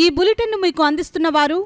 ఈ బులెటిన్ మీకు అందిస్తున్న వారు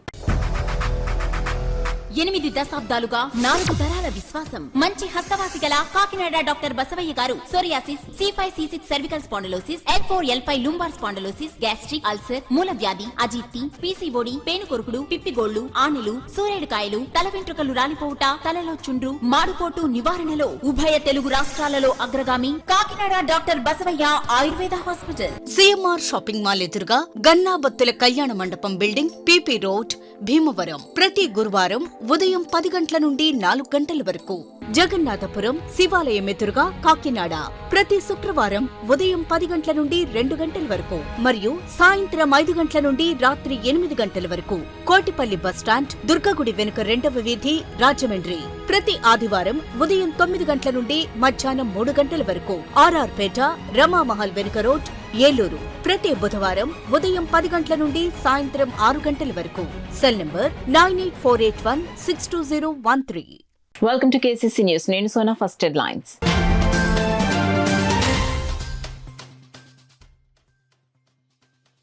8 దశాబ్దాలుగా 4 తరాల విశ్వాసం. మంచి హస్తవాసి గల కాకినాడ డాక్టర్ బసవయ్య గారు psoriasis, C5C6 cervical spondylosis, L4L5 lumbar spondylosis, gastric ulcer, మూల వ్యాధి, అజీర్తి, పీసీఓడి, పేనుకొరుకుడు, పిప్పిగోళ్లు, ఆనెలు, సూరేడుకాయలు, తల వెంట్రుకలు రాలిపోవుట, తలలో చుండ్రు, మాడుకోటు నివారణలో ఉభయ తెలుగు రాష్ట్రాలలో అగ్రగామి Kakinada doctor Basavayya Ayurveda hospital. CMR shopping mall ఎదురుగా గన్నాబత్తుల కళ్యాణ మండపం బిల్డింగ్, పిపి రోడ్, భీమవరం. ప్రతి గురువారం ఉదయం 10 గంటల నుండి 4 గంటల వరకు. జగన్నాథపురం శివాలయం ఎదురుగా కాకినాడ ప్రతి శుక్రవారం ఉదయం 10 గంటల నుండి 2 గంటల వరకు మరియు సాయంత్రం 5 గంటల నుండి రాత్రి 8 గంటల వరకు. కోటిపల్లి బస్టాండ్, దుర్గగుడి వెనుక 2వ వీధి, రాజమండ్రి. ప్రతి ఆదివారం ఉదయం 9 గంటల నుండి మధ్యాహ్నం 3 గంటల వరకు. ఆర్ఆర్ పేట, రమామహల్ వెనుక రోడ్, ఏలూరు. ప్రతి బుధవారం ఉదయం 10 గంటల నుండి సాయంత్రం 6 గంటల వరకు. Cell number 9848162013. Welcome to KCC news. నేను Sona. First headlines.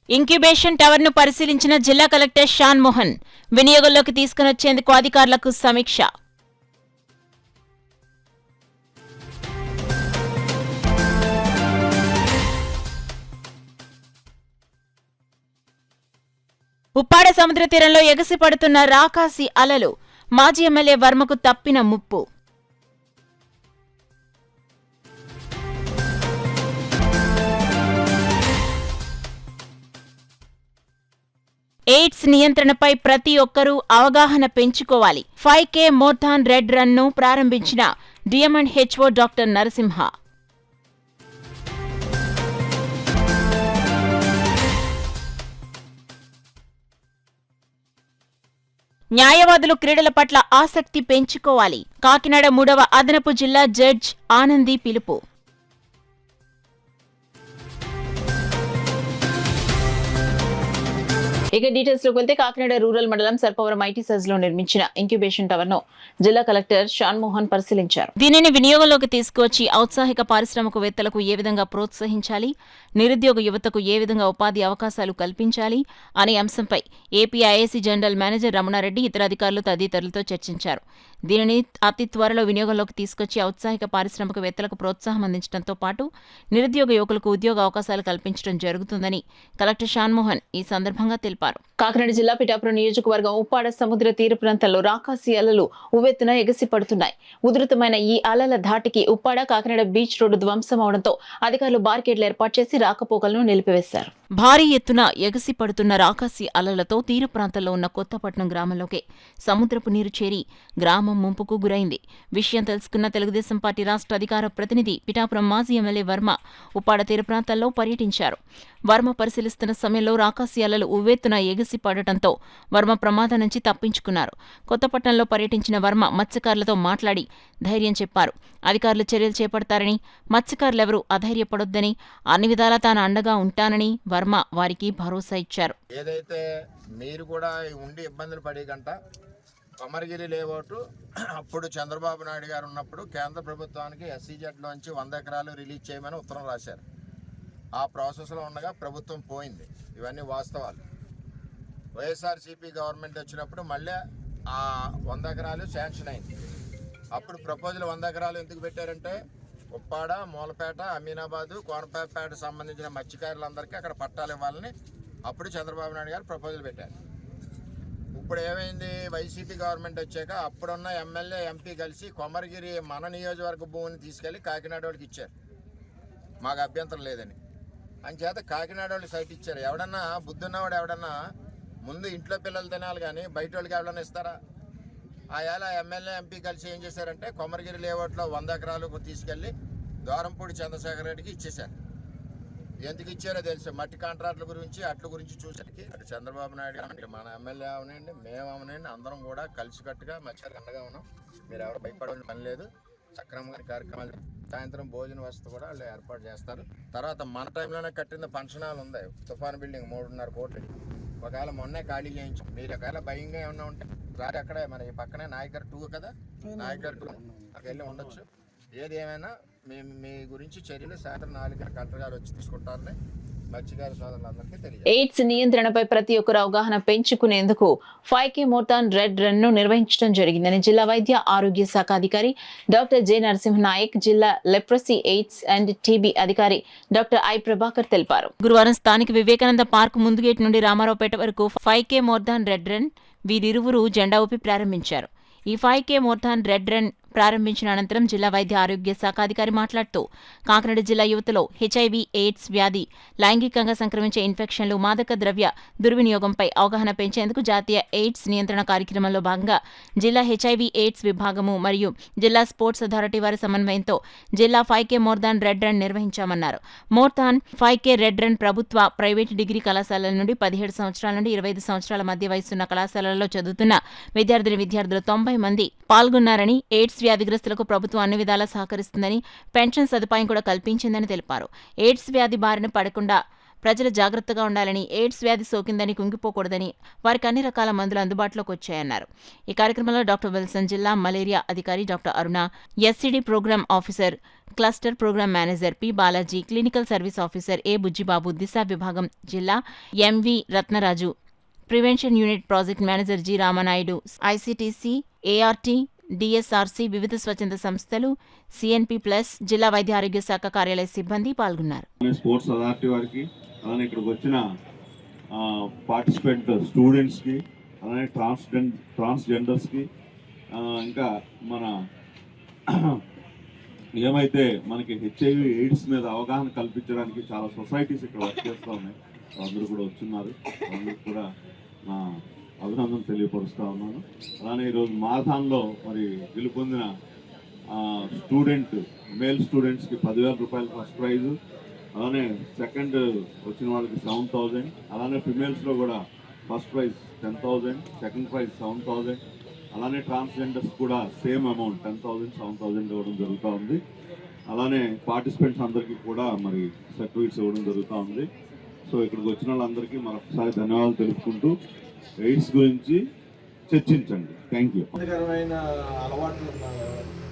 Incubation tower ను పరిశీలించిన జిల్లా కలెక్టర్ షాన్ మోహన్. వినియోగంలోకి తీసుకునొచ్చేందుకు అధికారులకు సమీక్ష. ఉప్పాడ సముద్ర తీరంలో ఎగసిపడుతున్న రాకాసి అలలు. మాజీ ఎమ్మెల్యే వర్మకు తప్పిన ముప్పు. ఎయిడ్స్ నియంత్రణపై ప్రతి ఒక్కరూ అవగాహన పెంచుకోవాలి. 5K మోథాన్ రెడ్ రన్ ను ప్రారంభించిన DMHO డాక్టర్ నరసింహ. న్యాయవాదులు క్రీడల పట్ల ఆసక్తి పెంచుకోవాలి. కాకినాడ 3వ అదనపు జిల్లా జడ్జ్ ఆనంది పిలుపు. ఇక డీటెయిల్స్ లోకి వెళ్తే కాకినాడ రూరల్ మండలం సర్పవరం ఐటీ సర్జ్ లో నిర్మించిన ఇంక్యుబేషన్ టవర్ ను జిల్లా కలెక్టర్ షాన్ మోహన్ పరిశీలించారు. దీనిని వినియోగంలోకి తీసుకువచ్చి ఔత్సాహిక పారిశ్రామికవేత్తలకు ఏ విధంగా ప్రోత్సహించాలి, నిరుద్యోగ యువతకు ఏ విధంగా ఉపాధి అవకాశాలు కల్పించాలి అనే అంశంపై ఏపీఐఏసీ జనరల్ మేనేజర్ రమణారెడ్డి ఇతర అధికారులు తదితరులతో చర్చించారు. దీనిని అతి త్వరలో వినియోగంలోకి తీసుకొచ్చి ఔత్సాహిక పారిశ్రామికవేత్తలకు ప్రోత్సాహం అందించడంతో పాటు నిరుద్యోగ యువకులకు ఉద్యోగ అవకాశాలు కల్పించడం జరుగుతుందని కలెక్టర్ షాన్ మోహన్ ఈ సందర్భంగా తెలిపారు. కాకినాడ జిల్లా పిఠాపురం నియోజకవర్గం ఉప్పాడ సముద్ర తీర ప్రాంతంలో రాకాసి అలలు ఉవ్వెత్తున ఎగసిపడుతున్నాయి. ఉధృతమైన ఈ అలల ధాటికి ఉప్పాడ కాకినాడ బీచ్ రోడ్డు ధ్వంసం అవడంతో అధికారులు బార్కెడ్లు ఏర్పాటు చేసి రాకపోకలను నిలిపివేశారు. భారీ ఎత్తున ఎగసిపడుతున్న రాకాసి అలలతో తీర ప్రాంతంలో ఉన్న కొత్తపట్నం గ్రామంలోకి సముద్రపు నీరు చేరి గ్రామం ముంపుకు గురైంది. విషయం తెలుసుకున్న తెలుగుదేశం పార్టీ రాష్ట్ర అధికార ప్రతినిధి పిఠాపురం మాజీ ఎమ్మెల్యే వర్మ ఉప్పాడ తీర ప్రాంతాల్లో పర్యటించారు. వర్మ పరిశీలిస్తున్న సమయంలో రాకాసి అలలు ఉవ్వెత్తున ఎగసిపడటంతో వర్మ ప్రమాదం నుంచి తప్పించుకున్నారు. కొత్తపట్నంలో పర్యటించిన వర్మ మత్స్యకారులతో మాట్లాడి ధైర్యం చెప్పారు. అధికారులు చర్యలు చేపడతారని, మత్స్యకారులెవరూ అధైర్యపడొద్దని, అన్ని విధాలా తాను అండగా ఉంటానని వర్మ వారికి భరోసా ఇచ్చారు. ఏదైతే మీరు కూడా ఉండి ఇబ్బందులు పడేకంట కొమరగిరి లేఅవుట్ అప్పుడు చంద్రబాబు నాయుడు గారు ఉన్నప్పుడు కేంద్ర ప్రభుత్వానికి SEZలోంచి 100 ఎకరాలు రిలీజ్ చేయమని ఉత్తరం రాశారు. ఆ ప్రాసెస్లో ఉండగా ప్రభుత్వం పోయింది. ఇవన్నీ వాస్తవాలు. వైఎస్ఆర్సీపీ గవర్నమెంట్ వచ్చినప్పుడు మళ్ళీ ఆ 100 ఎకరాలు శాంక్షన్ అయింది. అప్పుడు ప్రపోజల్ 100 ఎకరాలు ఎందుకు పెట్టారంటే ఉప్పాడ, మూలపేట, అమీనాబాదు, కోనపేట సంబంధించిన మత్స్యకారులందరికీ అక్కడ పట్టాలు ఇవ్వాలని అప్పుడు చంద్రబాబు నాయుడు గారు ప్రపోజల్ పెట్టారు. ఇప్పుడు ఏమైంది, వైసీపీ గవర్నమెంట్ వచ్చాక అప్పుడున్న ఎమ్మెల్యే, ఎంపీ కలిసి కొమరగిరి మన నియోజకవర్గ భూమిని తీసుకెళ్లి కాకినాడ వాళ్ళకి ఇచ్చారు. మాకు అభ్యంతరం లేదని అంచేత కాకినాడ వాళ్ళు సైట్ ఇచ్చారు. ఎవడన్నా బుద్ధున్నవాడు ఎవడన్నా ముందు ఇంట్లో పిల్లలు తినాలి కానీ బయట వాళ్ళకి ఎవడన్నా ఇస్తారా? ఆయాల ఎమ్మెల్యే, ఎంపీ కలిసి ఏం చేశారంటే కొమరగిరి లేఅవుట్లో 100 ఎకరాలు తీసుకెళ్లి దూరంపూడి చంద్రశేఖర్ రెడ్డికి ఇచ్చేశారు. ఎందుకు ఇచ్చారో తెలుసు. మట్టి కాంట్రాక్టుల గురించి అట్ల గురించి చూసరికి అటు చంద్రబాబు నాయుడు గారు, మన ఎమ్మెల్యే అవనండి, మేము అవనండి, అందరం కూడా కలిసికట్టుగా మత్స్యకారులకు అండగా ఉన్నాం. మీరు ఎవరు భయపడాల్సిన పని లేదు. సక్రమంగా కార్యక్రమాలు, సాయంత్రం భోజన వసతి కూడా వాళ్ళు ఏర్పాటు చేస్తారు. తర్వాత మన టైంలోనే కట్టిన ఫంక్షన్ హాల్ ఉంది, తుఫాన్ బిల్డింగ్ 3.5 కోట్లు. ఒకవేళ మొన్నే ఖాళీ చేయించాం. మీరు ఒకవేళ భయంగా ఏమన్నా ఉంటే రాజు అక్కడే మన ఈ పక్కనే నాయకర్ 2 కదా, నాయకర్ 2 అక్కడికి వెళ్ళి ఉండొచ్చు. ఏది ఏమైనా మేము మీ గురించి చర్యలు సాయంత్రం 4 కలెక్టర్ గారు వచ్చి తీసుకుంటారని మత్స్యకార సోదరులందరికీ తెలియదు. ఎయిడ్స్ నియంత్రణపై ప్రతి ఒక్కరు అవగాహన పెంచుకునేందుకు 5K మోర్తాన్ రెడ్ రన్ ను నిర్వహించడం జరిగిందని జిల్లా వైద్య ఆరోగ్య శాఖ అధికారి డాక్టర్ జె నరసింహనాయక్, జిల్లా లెప్రసీ, ఎయిడ్స్ అండ్ టీబీ అధికారి డాక్టర్ ఐ ప్రభాకర్ తెలిపారు. గురువారం స్థానిక వివేకానంద పార్క్ ముందు గేట్ నుండి రామారావుపేట వరకు 5K మోర్తాన్ రెడ్ రన్ వీరిరువురు జెండా ఊపి ప్రారంభించారు. ఈ 5K మోర్తాన్ రెడ్ రన్ ప్రారంభించిన అనంతరం జిల్లా వైద్య ఆరోగ్య శాఖ అధికారి మాట్లాడుతూ కాకినాడ జిల్లా యువతలో హెచ్ఐవి, ఎయిడ్స్ వ్యాధి, లైంగికంగా సంక్రమించే ఇన్ఫెక్షన్లు, మాదక ద్రవ్య దుర్వినియోగంపై అవగాహన పెంచేందుకు జాతీయ ఎయిడ్స్ నియంత్రణ కార్యక్రమంలో భాగంగా జిల్లా హెచ్ఐవి ఎయిడ్స్ విభాగము మరియు జిల్లా స్పోర్ట్స్ అథారిటీ వారి సమన్వయంతో జిల్లా 5K మోర్తాన్ రెడ్ రన్ నిర్వహించామన్నారు. మోర్తాన్ 5K రెడ్ రన్ ప్రభుత్వ, ప్రైవేటు డిగ్రీ కళాశాలల నుండి 17 సంవత్సరాల నుండి 25 సంవత్సరాల మధ్య వయసున్న కళాశాలల్లో చదువుతున్న విద్యార్థులు 90 మంది పాల్గొన్నారని, ఎయిడ్స్ వ్యాధిగ్రస్తులకు ప్రభుత్వం అన్ని విధాలా సహకరిస్తుందని, పెన్షన్ సదుపాయం కూడా కల్పించిందని తెలిపారు. ఎయిడ్స్ వ్యాధి బారిన పడకుండా ప్రజలు జాగ్రత్తగా ఉండాలని, ఎయిడ్స్ వ్యాధి సోకిందని కుంగిపోకూడదని వారికి అన్ని రకాల మందులు అందుబాటులోకి వచ్చాయన్నారు. ఈ కార్యక్రమంలో డాక్టర్ విల్సన్, జిల్లా మలేరియా అధికారి doctor Aruna, SCD programme officer, cluster programme manager P Balaji, clinical service officer A Bujjibabu, Disha విభాగం జిల్లా MV Ratnaraju, prevention unit project manager G Ramanaidu, ICTC, ART, DSRC, వివిధ స్వచ్ఛంద సంస్థలు, సిఎన్పి ప్లస్, జిల్లా వైద్య ఆరోగ్య శాఖ కార్యాలయ సిబ్బంది పాల్గొన్నారు. స్పోర్ట్స్ అథారిటీ వారికి, అలానే ఇక్కడికి వచ్చిన పార్టిసిపెంట్ స్టూడెంట్స్కి, అలానే ట్రాన్స్జెండర్స్కి, ఇంకా మన ఏమైతే మనకి హెచ్ఐవి ఎయిడ్స్ మీద అవగాహన కల్పించడానికి చాలా సొసైటీస్ ఇక్కడ వర్క్ చేస్తూ ఉన్నాయి. అందరూ కూడా వచ్చున్నారు. అందరూ కూడా నా అభినందన తెలియపరుస్తూ ఉన్నాను. అలానే ఈరోజు మారథాన్లో మరి గెలుపొందిన మేల్ స్టూడెంట్స్కి 10,000 రూపాయలు ఫస్ట్ ప్రైజు, అలానే సెకండ్ వచ్చిన వాళ్ళకి 7,000, అలానే ఫిమేల్స్లో కూడా ఫస్ట్ ప్రైజ్ 10,000, సెకండ్ ప్రైజ్ 7,000, అలానే ట్రాన్స్జెండర్స్ కూడా సేమ్ అమౌంట్ 10,000, 7,000 ఇవ్వడం జరుగుతూ ఉంది. అలానే పార్టిసిపెంట్స్ అందరికీ కూడా మరి సర్టిఫికేట్స్ ఇవ్వడం జరుగుతూ ఉంది. సో ఇక్కడికి వచ్చిన వాళ్ళందరికీ మరొకసారి ధన్యవాదాలు తెలుపుకుంటూ ఎయిడ్స్ గురించి చర్చించండి. Thank you. ఇబ్బందికరమైన అలవాట్లు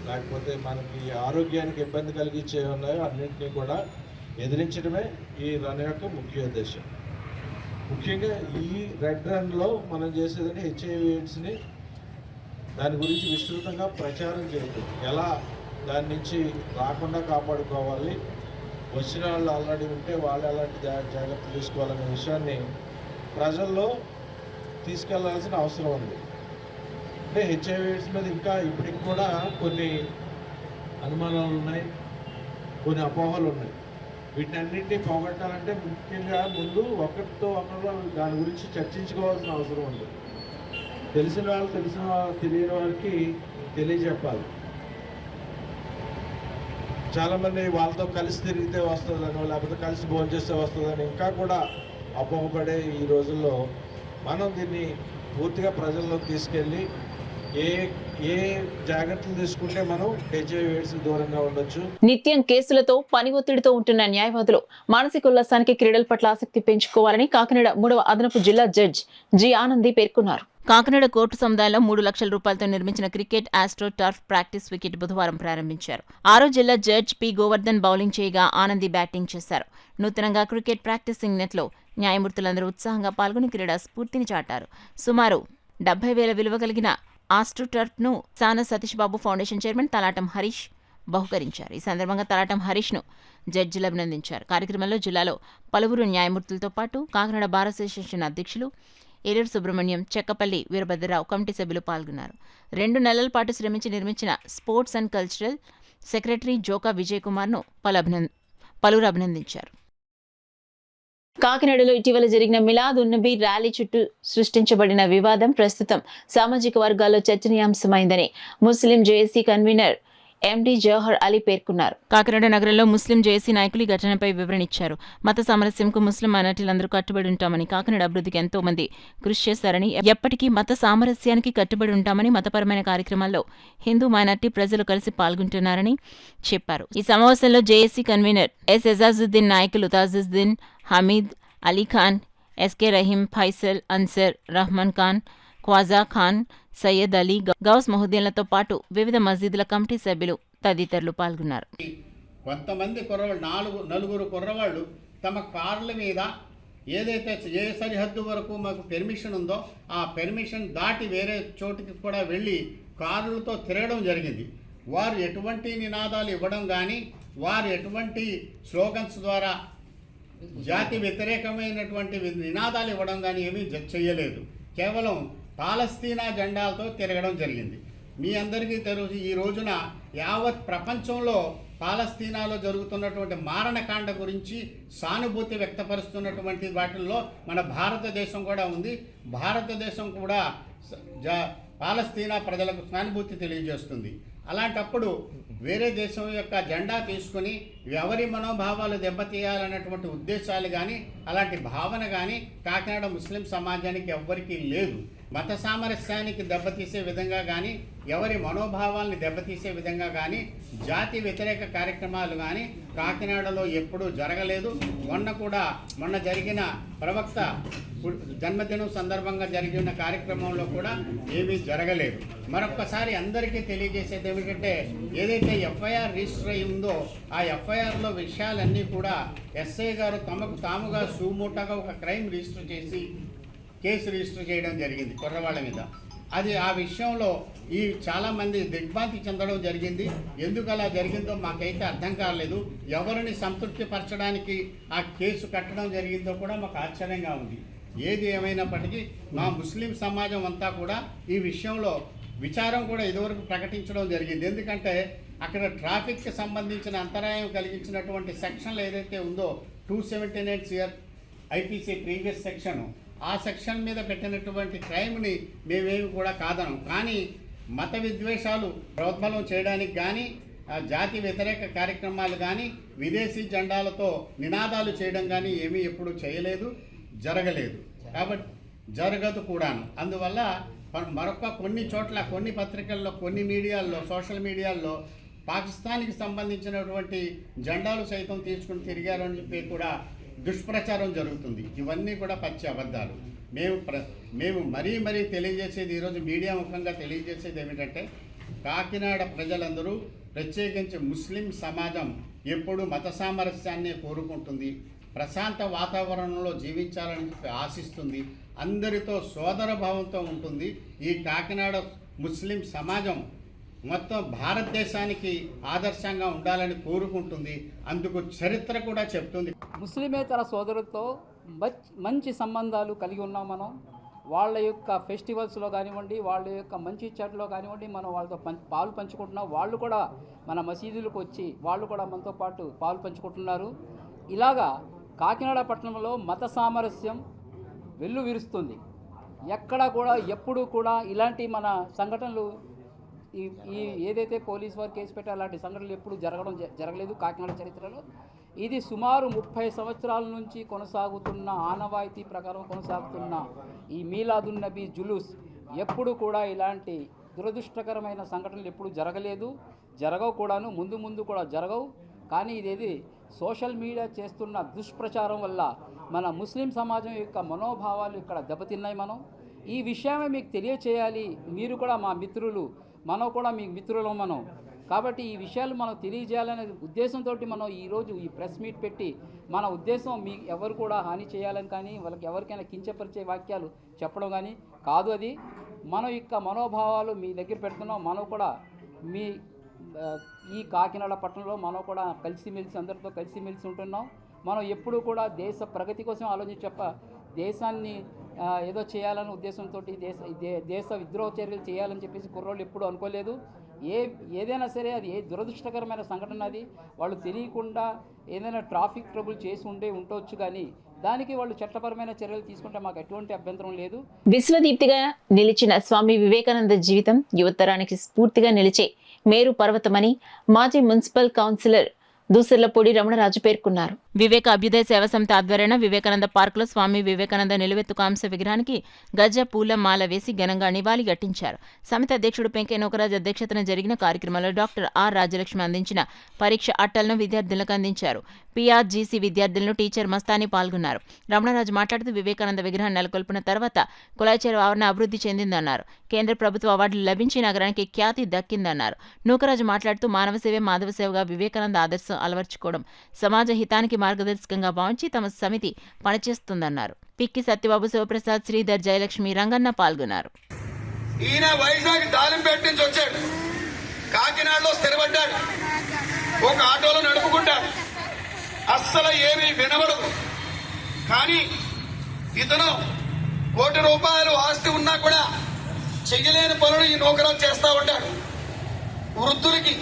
లేకపోతే మనకి ఆరోగ్యానికి ఇబ్బంది కలిగించే ఉన్నాయో అన్నింటినీ కూడా ఎదిరించడమే ఈ రన్ యొక్క ముఖ్య ఉద్దేశం. ముఖ్యంగా ఈ రెడ్ రన్లో మనం చేసేదని హెచ్ఐవి ఎయిడ్స్ని దాని గురించి విస్తృతంగా ప్రచారం చేయడం, ఎలా దాని నుంచి రాకుండా కాపాడుకోవాలి, వచ్చిన వాళ్ళు ఆల్రెడీ ఉంటే వాళ్ళు ఎలాంటి జాగ్రత్తలు తీసుకోవాలనే విషయాన్ని ప్రజల్లో తీసుకెళ్లాల్సిన అవసరం ఉంది. అంటే హెచ్ఐవి ఎయిడ్స్ మీద ఇంకా ఇప్పటికి కూడా కొన్ని అనుమానాలు ఉన్నాయి, కొన్ని అపోహలు ఉన్నాయి. వీటన్నింటినీ పోగొట్టాలంటే ముఖ్యంగా ముందు ఒకరితో ఒకరు దాని గురించి చర్చించుకోవాల్సిన అవసరం ఉంది. తెలిసిన వాళ్ళు తెలియని వారికి తెలియజెప్పాలి. చాలామంది వాళ్ళతో కలిసి తిరిగితే వస్తుందనో లేకపోతే కలిసి భోజనం చేస్తే వస్తుందని ఇంకా కూడా అపోహపడే ఈ రోజుల్లో మనం దీన్ని పూర్తిగా ప్రజల్లోకి తీసుకెళ్ళి ఏ జాగ్రత్తలు తీసుకుంటే మనం హెచ్ఐవి ఎయిడ్స్ దూరంగా ఉండొచ్చు. నిత్యం కేసులతో, పని ఒత్తిడితో ఉంటున్న న్యాయవాదులు మానసిక ఉల్లాసానికి, క్రీడల పట్ల ఆసక్తి పెంచుకోవాలని కాకినాడ 3వ అదనపు జిల్లా జడ్జ్ జి ఆనంది పేర్కొన్నారు. కాకినాడ కోర్టు సముదాయంలో 3 లక్షల రూపాయలతో నిర్మించిన cricket astro turf practice wicket బుధవారం ప్రారంభించారు. 6వ జిల్లా జడ్జ్ పి గోవర్ధన్ బౌలింగ్ చేయగా ఆనంది బ్యాటింగ్ చేశారు. నూతనంగా క్రికెట్ ప్రాక్టీసింగ్ నెట్లో న్యాయమూర్తులందరూ ఉత్సాహంగా పాల్గొని క్రీడా స్ఫూర్తిని చాటారు. సుమారు 70,000 విలువ కలిగిన ఆస్ట్రో టర్ఫ్ ను సాన సతీష్ బాబు ఫౌండేషన్ చైర్మన్ తలాటం హరీష్ బహుకరించారు. ఈ సందర్భంగా తలాటం హరీష్ ను జడ్జిలు అభినందించారు. కార్యక్రమంలో జిల్లాలో పలువురు న్యాయమూర్తులతో పాటు కాకినాడ బార్ అసోసియేషన్ అధ్యక్షులు ఏలూరు సుబ్రహ్మణ్యం, చెక్కపల్లి వీరభద్రరావు, కమిటీ సభ్యులు పాల్గొన్నారు. 2 నెలల పాటు శ్రమించి నిర్మించిన స్పోర్ట్స్ అండ్ కల్చరల్ సెక్రటరీ జోకా విజయ్ కుమార్ ను పలువురు అభినందించారు. కాకినాడలో ఇటీవల జరిగిన మిలాద్ ఉన్ నబీ ర్యాలీ చుట్టూ సృష్టించబడిన వివాదం ప్రస్తుతం సామాజిక వర్గాల్లో చర్చనీయాంశమైందని Muslim JAC convener MD Jawahar Ali పేర్కొన్నారు. కాకినాడ నగరంలో ముస్లిం జేఏసీ నాయకులు ఈ ఘటనపై వివరణ ఇచ్చారు. మత సామరస్యంకు ముస్లిం మైనార్టీలందరూ కట్టుబడి ఉంటామని, కాకినాడ అభివృద్ధికి ఎంతో మంది కృషి చేశారని, ఎప్పటికీ మత సామరస్యానికి కట్టుబడి ఉంటామని, మతపరమైన కార్యక్రమాల్లో హిందూ మైనార్టీ ప్రజలు కలిసి పాల్గొంటున్నారని చెప్పారు. ఈ సమావేశంలో జేఏసీ కన్వీనర్ ఎస్ ఎజాజుద్దీన్, నాయకులు తాజుద్దీన్, హమీద్, అలీఖాన్, ఎస్కే రహీం, ఫైసల్, అన్సర్, రహమాన్ ఖాన్, ఖ్వాజా ఖాన్, సయ్యద్ అలీ, గౌస్ మొహుద్దీన్లతో పాటు వివిధ మసీదుల కమిటీ సభ్యులు తదితరులు పాల్గొన్నారు. కొంతమంది కుర్రవాళ్ళు, 4 కుర్రవాళ్ళు తమ కార్ల మీద ఏదైతే ఏ సరిహద్దు వరకు మాకు పెర్మిషన్ ఉందో ఆ పెర్మిషన్ దాటి వేరే చోటుకి కూడా వెళ్ళి కార్లతో తిరగడం జరిగింది. వారు ఎటువంటి నినాదాలు ఇవ్వడం కానీ, వారు ఎటువంటి స్లోగన్స్ ద్వారా జాతి వ్యతిరేకమైనటువంటి నినాదాలు ఇవ్వడం కానీ ఏమీ చేయలేదు. కేవలం పాలస్తీనా జెండాలతో తిరగడం జరిగింది. మీ అందరికీ తెలుసు, ఈ రోజున యావత్ ప్రపంచంలో పాలస్తీనాలో జరుగుతున్నటువంటి మారణకాండ గురించి సానుభూతి వ్యక్తపరుస్తున్నటువంటి వాటిల్లో మన భారతదేశం కూడా ఉంది. భారతదేశం కూడా పాలస్తీనా ప్రజలకు సానుభూతి తెలియజేస్తుంది. అలాంటప్పుడు వేరే దేశం యొక్క జెండా తీసుకుని ఎవరి మనోభావాలు దెబ్బతీయాలన్నటువంటి ఉద్దేశాలు కానీ, అలాంటి భావన కానీ కాకినాడ ముస్లిం సమాజానికి ఎవ్వరికీ లేదు. మత సామరస్యానికి దెబ్బతీసే విధంగా కానీ, ఎవరి మనోభావాల్ని దెబ్బతీసే విధంగా కానీ జాతి వ్యతిరేక కార్యక్రమాలు కానీ కాకినాడలో ఎప్పుడూ జరగలేదు. మొన్న జరిగిన ప్రవక్త జన్మదినం సందర్భంగా జరిగిన కార్యక్రమంలో కూడా ఏమీ జరగలేదు. మరొక్కసారి అందరికీ తెలియజేసేది ఏమిటంటే, ఏదైతే ఎఫ్ఐఆర్ రిజిస్టర్ అయి ఉందో ఆ ఎఫ్ఐఆర్లో విషయాలన్నీ కూడా ఎస్ఐ గారు తమకు తాముగా సుమోటాగా ఒక క్రైమ్ రిజిస్టర్ చేసి కేసు రిజిస్టర్ చేయడం జరిగింది కుర్రవాళ్ళ మీద. అది ఆ విషయంలో చాలామంది దిగ్భ్రాంతి చెందడం జరిగింది. ఎందుకు అలా జరిగిందో మాకైతే అర్థం కాలేదు. ఎవరిని సంతృప్తిపరచడానికి ఆ కేసు కట్టడం జరిగిందో కూడా మాకు ఆశ్చర్యంగా ఉంది. ఏది ఏమైనప్పటికీ మా ముస్లిం సమాజం అంతా కూడా ఈ విషయంలో విచారం కూడా ఇదివరకు ప్రకటించడం జరిగింది. ఎందుకంటే అక్కడ ట్రాఫిక్కి సంబంధించిన అంతరాయం కలిగించినటువంటి సెక్షన్లు ఏదైతే ఉందో 279 CR IPC ప్రీవియస్ సెక్షన్, ఆ సెక్షన్ మీద పెట్టినటువంటి క్రైమ్ని మేమేమి కూడా కాదనం. కానీ మత విద్వేషాలు ప్రోద్బలం చేయడానికి కానీ, జాతి వ్యతిరేక కార్యక్రమాలు కానీ, విదేశీ జెండాలతో నినాదాలు చేయడం కానీ ఏమీ ఎప్పుడు చేయలేదు, జరగలేదు. కాబట్టి జరగదు కూడాను. అందువల్ల మరొక కొన్ని చోట్ల, కొన్ని పత్రికల్లో, కొన్ని మీడియాల్లో, సోషల్ మీడియాల్లో పాకిస్తాన్కి సంబంధించినటువంటి జెండాలు సైతం తీసుకుని తిరిగారు అని చెప్పి కూడా దుష్ప్రచారం జరుగుతుంది. ఇవన్నీ కూడా పచ్చి అబద్ధాలు. మేము మరీ తెలియజేసేది, ఈరోజు మీడియా ముఖంగా తెలియజేసేది ఏమిటంటే, కాకినాడ ప్రజలందరూ, ప్రత్యేకించి ముస్లిం సమాజం ఎప్పుడూ మత సామరస్యాన్ని కోరుకుంటుంది, ప్రశాంత వాతావరణంలో జీవించాలని ఆశిస్తుంది, అందరితో సోదర భావంతో ఉంటుంది. ఈ కాకినాడ ముస్లిం సమాజం మొత్తం భారతదేశానికి ఆదర్శంగా ఉండాలని కోరుకుంటుంది. అందుకు చరిత్ర కూడా చెప్తుంది. ముస్లిమేతర సోదరులతో మంచి సంబంధాలు కలిగి ఉన్నాం మనం. వాళ్ళ యొక్క ఫెస్టివల్స్లో కానివ్వండి, వాళ్ళ యొక్క మంచి చెడ్లో కానివ్వండి, మనం వాళ్ళతో పాలు పంచుకుంటున్నాం. వాళ్ళు కూడా మన మసీదులకు వచ్చి వాళ్ళు కూడా మనతో పాటు పాలు పంచుకుంటున్నారు. ఇలాగా కాకినాడ పట్టణంలో మత సామరస్యం వెల్లువిరుస్తుంది. ఎక్కడా కూడా ఎప్పుడూ కూడా ఇలాంటి మన సంఘటనలు ఈ ఏదైతే పోలీస్ వారు కేసు పెట్టే అలాంటి సంఘటనలు ఎప్పుడు జరగలేదు కాకినాడ చరిత్రలో. ఇది సుమారు 30 సంవత్సరాల నుంచి కొనసాగుతున్న ఆనవాయితీ ప్రకారం కొనసాగుతున్న ఈ మీలాదున్ నబీ జులూస్ ఎప్పుడు కూడా ఇలాంటి దురదృష్టకరమైన సంఘటనలు ఎప్పుడు జరగలేదు, జరగవు కూడాను, ముందు కూడా జరగవు. కానీ ఇదేది సోషల్ మీడియా చేస్తున్న దుష్ప్రచారం వల్ల మన ముస్లిం సమాజం యొక్క మనోభావాలు ఇక్కడ దెబ్బతిన్నాయి. మనం ఈ విషయమే మీకు తెలియచేయాలి. మీరు కూడా మా మిత్రులు, మనం కూడా మీ మిత్రులం మనం. కాబట్టి ఈ విషయాలు మనం తెలియజేయాలనే ఉద్దేశంతో మనం ఈరోజు ఈ ప్రెస్ మీట్ పెట్టి, మన ఉద్దేశం మీ ఎవరు కూడా హాని చేయాలని కానీ, వాళ్ళకి ఎవరికైనా కించపరిచే వాక్యాలు చెప్పడం కానీ కాదు. అది మనం యొక్క మనోభావాలు మీ దగ్గర పెడుతున్నాం. మనం కూడా మీ ఈ కాకినాడ పట్టణంలో మనం కూడా అందరితో కలిసిమెలిసి ఉంటున్నాం. మనం ఎప్పుడూ కూడా దేశ ప్రగతి కోసం ఆలోచించి దేశాన్ని ఏదో చేయాలనే ఉద్దేశంతో దేశ విద్రోహ చర్యలు చేయాలని చెప్పేసి కుర్రోళ్ళు ఎప్పుడూ అనుకోలేదు. ఏదైనా సరే అది ఏ దురదృష్టకరమైన సంఘటన, అది వాళ్ళు తెలియకుండా ఏదైనా ట్రాఫిక్ ట్రబుల్ చేసి ఉండొచ్చు, కానీ దానికి వాళ్ళు చట్టపరమైన చర్యలు తీసుకుంటే మాకు ఎటువంటి అభ్యంతరం లేదు. విశ్వదీప్తిగా నిలిచిన స్వామి వివేకానంద జీవితం యువతరానికి స్ఫూర్తిగా నిలిచే మేరు పర్వతమని మాజీ మున్సిపల్ కౌన్సిలర్ దూసర్లపూడి రమణరాజు పేర్కొన్నారు. వివేక అభ్యుదయ సేవా సమితి ఆధ్వర్యాన వివేకానంద పార్కులో స్వామి వివేకానంద నిలువెత్తు కాంస్య విగ్రహానికి గజ పూల మాల వేసి ఘనంగా నివాళి ఘటించారు. సమితి అధ్యక్షుడు పెంకే నోకరాజు అధ్యక్షతన జరిగిన కార్యక్రమంలో డాక్టర్ ఆర్ రాజలక్ష్మి అందించిన పరీక్ష అట్టలను విద్యార్థులకు అందించారు. PRGC విద్యార్థులను టీచర్ మస్తాని పాల్గొన్నారు. రమణరాజు మాట్లాడుతూ వివేకానంద విగ్రహాన్ని నెలకొల్పిన తర్వాత కులాయిచేరు ఆవరణ అభివృద్ధి చెందిందన్నారు. కేంద్ర ప్రభుత్వ అవార్డులు లభించి నగరానికి ఖ్యాతి దక్కిందన్నారు. నూకరాజు మాట్లాడుతూ మానవ సేవే మాధవ సేవగా వివేకానంద ఆదర్శం అలవర్చుకోవడం సమాజ హితానికి మార్గదర్శకంగా భావించి తమ సమితి పనిచేస్తుందన్నారు. పిక్కి సత్యబాబు, శివప్రసాద్, శ్రీధర్, జయలక్ష్మి, రంగన్న పాల్గొన్నారు. ఈయన వైజాగ్ దాలింపేట నుంచి వచ్చాడు, కాకినాడలో స్థిరపడ్డాడు, ఒక ఆటోలో నడుపుకుంటాడు, అస్సలు ఏమీ వినబడదు. కానీ ఇతను ₹1 ఆస్తి ఉన్నా కూడా చెయ్యలేని పనులు ఈ నౌకరాలు చేస్తూ ఉంటాడు. వృద్ధులకి,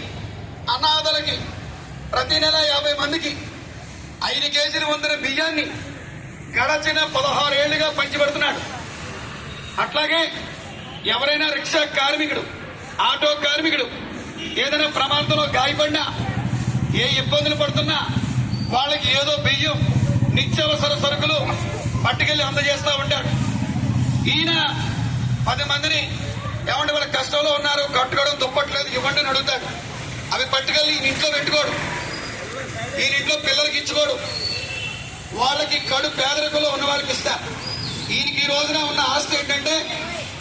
అనాథలకి ప్రతి నెల 50 మందికి 5 కేజీలు వందిన బియ్యాన్ని గడచిన 16 ఏళ్లుగా పంచిపెడుతున్నాడు. అట్లాగే ఎవరైనా రిక్షా కార్మికుడు, ఆటో కార్మికుడు ఏదైనా ప్రమాదంలో గాయపడినా, ఏ ఇబ్బందులు పడుతున్నా వాళ్ళకి ఏదో బియ్యం, నిత్యావసర సరుకులు పట్టుకెళ్ళి అందజేస్తూ ఉంటాడు. ఈయన 10 మందిని ఏమంటే వాళ్ళ కష్టంలో ఉన్నారు, కట్టుకోవడం దుప్పట్లేదు ఇవ్వండి అని అడుగుతాడు. అవి పట్టుకెళ్ళి ఈయన ఇంట్లో పెట్టుకోడు, ఈయన ఇంట్లో పిల్లలకి ఇచ్చుకోడు, వాళ్ళకి కడు పేదరికంలో ఉన్న వాళ్ళకి ఇస్తా. ఈయనకి ఈ రోజున ఉన్న ఆస్తి ఏంటంటే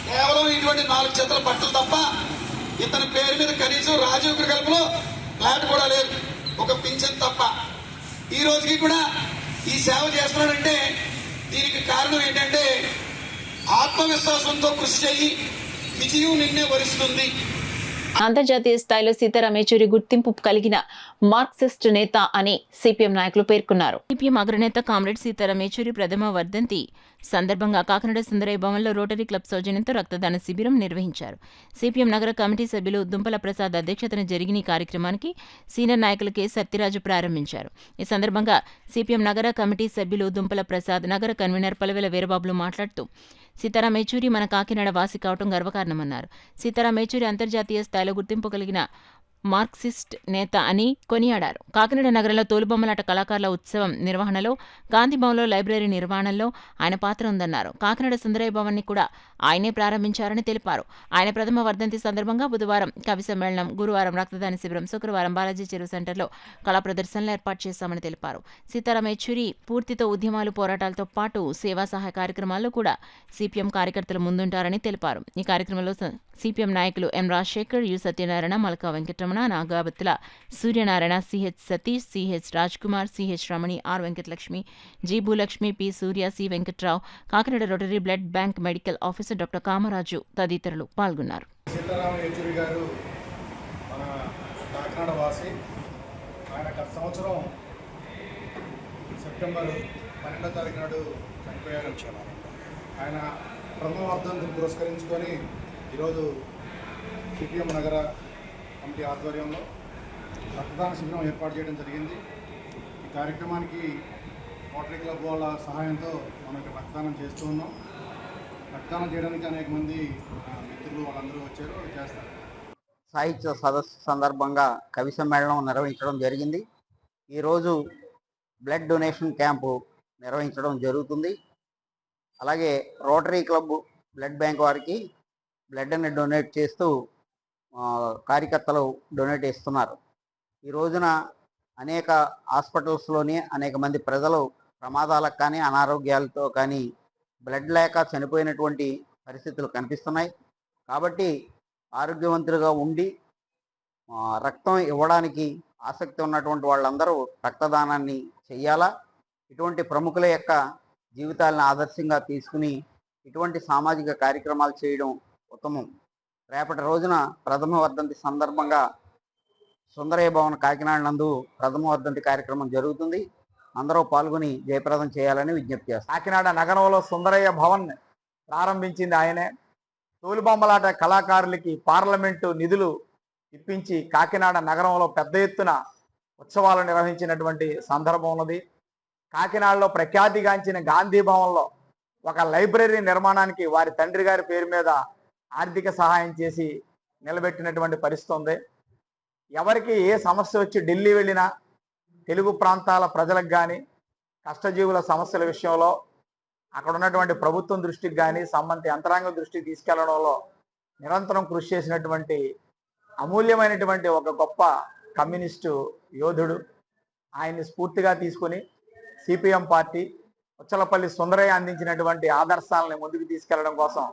కేవలం ఇటువంటి 4 జతల బట్టలు తప్ప ఇతని పేరు మీద కనీసం రాజీవ్ గృహంలో ఫ్లాట్ కూడా లేదు, ఒక పింఛన్ తప్ప. ఈ రోజుకి కూడా ఈ సేవ చేస్తున్నాడంటే దీనికి కారణం ఏంటంటే ఆత్మవిశ్వాసంతో కృషి చేయి, విజయం నిన్నే వరిస్తుంది. అంతర్జాతీయ స్థాయిలో సీతారాం యేచూరి గుర్తింపు కలిగిన మార్క్సిస్ట్ నేత అని సిపిఎం నాయకులు పేర్కొన్నారు. సిపిఎం అగ్రనేత కామ్రేడ్ సీతారాం యేచూరి ప్రథమ వర్ధంతి సందర్భంగా కాకినాడ సుందరయ్య భవన్లో రోటరీ క్లబ్ సౌజన్యంతో రక్తదాన శిబిరం నిర్వహించారు. సిపిఎం నగర కమిటీ సభ్యులు దుంపల ప్రసాద్ అధ్యక్షతన జరిగిన ఈ కార్యక్రమానికి సీనియర్ నాయకులు కె సత్యరాజు ప్రారంభించారు. ఈ సందర్భంగా సిపిఎం నగర కమిటీ సభ్యులు దుంపల ప్రసాద్, నగర కన్వీనర్ పలవెల వీరబాబులు మాట్లాడుతూ సీతారాం యేచూరి మన కాకినాడ వాసి కావటం గర్వకారణమన్నారు. సీతారాం యేచూరి అంతర్జాతీయ స్థాయిలో గుర్తింపు కలిగిన మార్క్సిస్ట్ నేత అని కొనియాడారు. కాకినాడ నగరంలో తోలుబొమ్మలాట కళాకారుల ఉత్సవం నిర్వహణలో, గాంధీభవన్లో లైబ్రరీ నిర్వహణలో ఆయన పాత్ర ఉందన్నారు. కాకినాడ సుందరయ్య భవన్ ని కూడా ఆయనే ప్రారంభించారని తెలిపారు. ఆయన ప్రథమ వర్ధంతి సందర్భంగా బుధవారం కవి సమ్మేళనం, గురువారం రక్తదాన శిబిరం, శుక్రవారం బాలాజీ చెరువు సెంటర్లో కళా ప్రదర్శనలు ఏర్పాటు చేశామని తెలిపారు. సీతారాం యేచూరి పూర్తితో ఉద్యమాలు, పోరాటాలతో పాటు సేవా సహాయ కార్యక్రమాల్లో కూడా సిపిఎం కార్యకర్తలు ముందుంటారని తెలిపారు. ఈ కార్యక్రమంలో సిపిఎం నాయకులు M Rajasekhar, U Satyanarayana, Malka Venkataramana, Nagabattula Suryanarayana, CH Satish, CH Raj Kumar, CH Ramani, R Venkatalakshmi, G Bhulakshmi, P Surya, C Venkatrao, Kakinada Rotary blood bank medical officer doctor Kamaraju తదితరులు పాల్గొన్నారు. సీతారాం యేచూరి గారు మన కాకినాడ వాసి. ఆయన గత సంవత్సరం సెప్టెంబర్ 12వ తారీఖు నాడు చనిపోయారు. ఆయన ప్రథమ వర్ధంతిని పురస్కరించుకొని ఈరోజు సిపిఎం నగర కమిటీ ఆధ్వర్యంలో రక్తదాన శిబిరం ఏర్పాటు చేయడం జరిగింది. ఈ కార్యక్రమానికి రోటరీ క్లబ్ వాళ్ళ సహాయంతో మనం ఇక్కడ రక్తదానం చేస్తూ ఉన్నాం. రక్తదానం చేయడానికి అనేక మంది మిత్రులు వాళ్ళందరూ వచ్చారు, చేస్తారు. సాహిత్య సదస్సు సందర్భంగా కవి సమ్మేళనం నిర్వహించడం జరిగింది. ఈరోజు బ్లడ్ డొనేషన్ క్యాంపు నిర్వహించడం జరుగుతుంది. అలాగే రోటరీ క్లబ్ బ్లడ్ బ్యాంక్ వారికి బ్లడ్ని డొనేట్ చేస్తూ కార్యకర్తలు డొనేట్ ఇస్తున్నారు. ఈ రోజున అనేక హాస్పిటల్స్లోని అనేక మంది ప్రజలు ప్రమాదాలకు కానీ, అనారోగ్యాలతో కానీ బ్లడ్ లేక చనిపోయినటువంటి పరిస్థితులు కనిపిస్తున్నాయి. కాబట్టి ఆరోగ్యవంతులుగా ఉండి రక్తం ఇవ్వడానికి ఆసక్తి ఉన్నటువంటి వాళ్ళందరూ రక్తదానాన్ని చెయ్యాలా. ఇటువంటి ప్రముఖుల యొక్క జీవితాలను ఆదర్శంగా తీసుకుని ఇటువంటి సామాజిక కార్యక్రమాలు చేయడం ఉత్తమం. రేపటి రోజున ప్రథమ వర్ధంతి సందర్భంగా సుందరయ్య భవన్ కాకినాడ నందు ప్రథమ వర్ధంతి కార్యక్రమం జరుగుతుంది. అందరూ పాల్గొని జయప్రదం చేయాలని విజ్ఞప్తి చేస్తారు. కాకినాడ నగరంలో సుందరయ్య భవన్ ప్రారంభించింది ఆయనే. తోలుబొమ్మలాట కళాకారులకి పార్లమెంటు నిధులు ఇప్పించి కాకినాడ నగరంలో పెద్ద ఎత్తున ఉత్సవాలు నిర్వహించినటువంటి సందర్భం ఉన్నది. కాకినాడలో ప్రఖ్యాతిగాంచిన గాంధీ భవన్లో ఒక లైబ్రరీ నిర్మాణానికి వారి తండ్రి గారి పేరు మీద ఆర్థిక సహాయం చేసి నిలబెట్టినటువంటి పరిస్థితి ఉంది. ఎవరికి ఏ సమస్య వచ్చి ఢిల్లీ వెళ్ళినా తెలుగు ప్రాంతాల ప్రజలకు కానీ, కష్టజీవుల సమస్యల విషయంలో అక్కడ ఉన్నటువంటి ప్రభుత్వం దృష్టికి కానీ, సంబంధిత యంత్రాంగం దృష్టికి తీసుకెళ్లడంలో నిరంతరం కృషి చేసినటువంటి అమూల్యమైనటువంటి ఒక గొప్ప కమ్యూనిస్టు యోధుడు. ఆయన్ని స్ఫూర్తిగా తీసుకుని సిపిఎం పార్టీ ఉచ్చలపల్లి సుందరయ్య అందించినటువంటి ఆదర్శాలను ముందుకు తీసుకెళ్లడం కోసం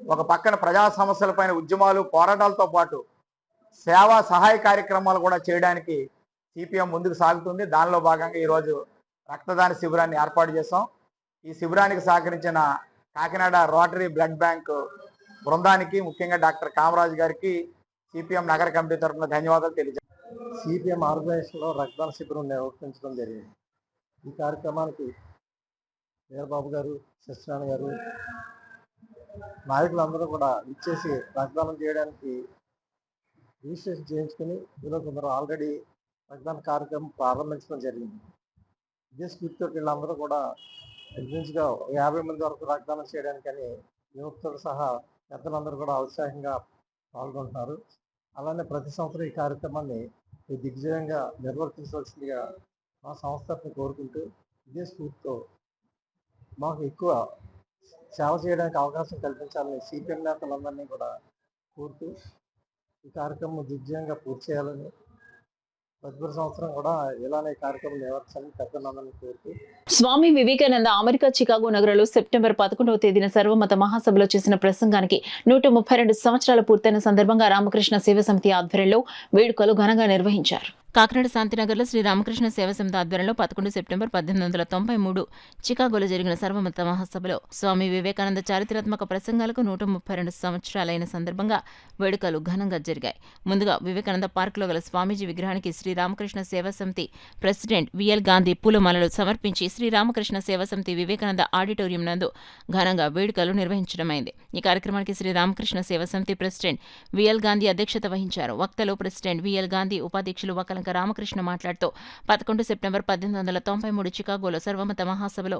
ఒక పక్కన ప్రజా సమస్యలపైన ఉద్యమాలు, పోరాటాలతో పాటు సేవా సహాయ కార్యక్రమాలు కూడా చేయడానికి సిపిఎం ముందుకు సాగుతుంది. దానిలో భాగంగా ఈరోజు రక్తదాన శిబిరాన్ని ఏర్పాటు చేశాం. ఈ శిబిరానికి సహకరించిన కాకినాడ రోటరీ బ్లడ్ బ్యాంక్ బృందానికి, ముఖ్యంగా డాక్టర్ కామరాజు గారికి సిపిఎం నగర కమిటీ తరఫున ధన్యవాదాలు తెలియజేస్తాం. సిపిఎం ఆర్గనైజేషన్లో రక్తదాన శిబిరం నిర్వహించడం జరిగింది. ఈ కార్యక్రమానికి వీరబాబు గారు, సత్యనారాయణ గారు, నాయకులందరూ కూడా ఇచ్చేసి రక్తదానం చేయడానికి రిజిస్ట్రేషన్ చేయించుకుని ఇందులో కొందరు ఆల్రెడీ రక్తదాన కార్యక్రమం ప్రారంభించడం జరిగింది. ఇదే స్ఫూర్తితో వీళ్ళందరూ కూడా ఎగ్జిన్స్గా 50 మంది వరకు రక్తదానం చేయడానికని యువతతో సహా పెద్దలందరూ కూడా ఉత్సాహంగా పాల్గొంటున్నారు. అలానే ప్రతి సంవత్సరం ఈ కార్యక్రమాన్ని దిగ్విజయంగా నిర్వర్తించవలసిందిగా మా సంస్థను కోరుకుంటూ, ఇదే స్ఫూర్తితో మాకు ఎక్కువ సేవ చేయడానికి అవకాశం కల్పించాలని సిపిఎం నేతలందరినీ కూడా కోరుతూ ఈ కార్యక్రమం దిగ్విజయంగా పూర్తి చేయాలని, ప్రతి సంవత్సరం కూడా ఇలానే కార్యక్రమం నిర్వహించాలని పెద్దలందరినీ కోరుతూ. స్వామి వివేకానంద అమెరికా చికాగో నగరంలో సెప్టెంబర్ 11వ తేదీన సర్వమత మహాసభలో చేసిన ప్రసంగానికి 132 సంవత్సరాలు పూర్తయిన సందర్భంగా రామకృష్ణ సేవ సమితి ఆధ్వర్యంలో వేడుకలు ఘనంగా నిర్వహించారు. కాకినాడ శాంతినగర్లో శ్రీ రామకృష్ణ సేవ సమితి ఆధ్వర్యంలో 11 సెప్టెంబర్ 1893 చికాగోలో జరిగిన సర్వమత మహాసభలో స్వామి వివేకానంద చారిత్రాత్మక ప్రసంగాలకు 132 సంవత్సరాలైన సందర్భంగా వేడుకలు ఘనంగా జరిగాయి. ముందుగా వివేకానంద పార్కులో గల స్వామీజీ విగ్రహానికి శ్రీ రామకృష్ణ సేవా సమితి ప్రెసిడెంట్ విఎల్ గాంధీ పూలమాలలు సమర్పించి శ్రీరామకృష్ణ సేవా సమితి వివేకానంద ఆడిటోరియం నందు ఘనంగా వేడుకలు నిర్వహించడమైంది. ఈ కార్యక్రమానికి శ్రీరామకృష్ణ సేవా సమితి ప్రెసిడెంట్ విఎల్ గాంధీ అధ్యక్షత వహించారు. వక్తలు ప్రెసిడెంట్ విఎల్ గాంధీ, ఉపాధ్యక్షులు వకలంక రామకృష్ణ మాట్లాడుతూ 11 సెప్టెంబర్ 1893 చికాగోలో సర్వమత మహాసభలో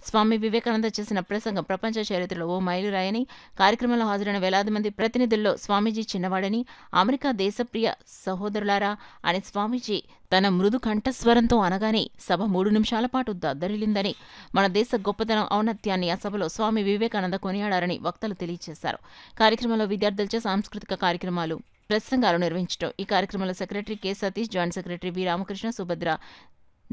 స్వామి వివేకానంద చేసిన ప్రసంగం ప్రపంచ చరిత్రలో ఓ మైలురాయని, కార్యక్రమంలో హాజరైన వేలాది మంది ప్రతినిధుల్లో స్వామీజీ చిన్నవాడని, అమెరికా దేశప్రియ సహోదరులారా అని స్వామీజీ తన మృదు కంఠస్వరంతో అనగానే సభ 3 నిమిషాల పాటు దద్దరిల్లిందని, మన దేశ గొప్పతనం, ఔన్నత్యాన్ని ఆ సభలో స్వామి వివేకానంద కొనియాడారని వక్తలు తెలియజేశారు. కార్యక్రమంలో విద్యార్థులచే సాంస్కృతిక కార్యక్రమాలు, ప్రసంగాలు నిర్వహించడం. ఈ కార్యక్రమంలో secretary K Satish, joint secretary వి రామకృష్ణ, సుభద్ర,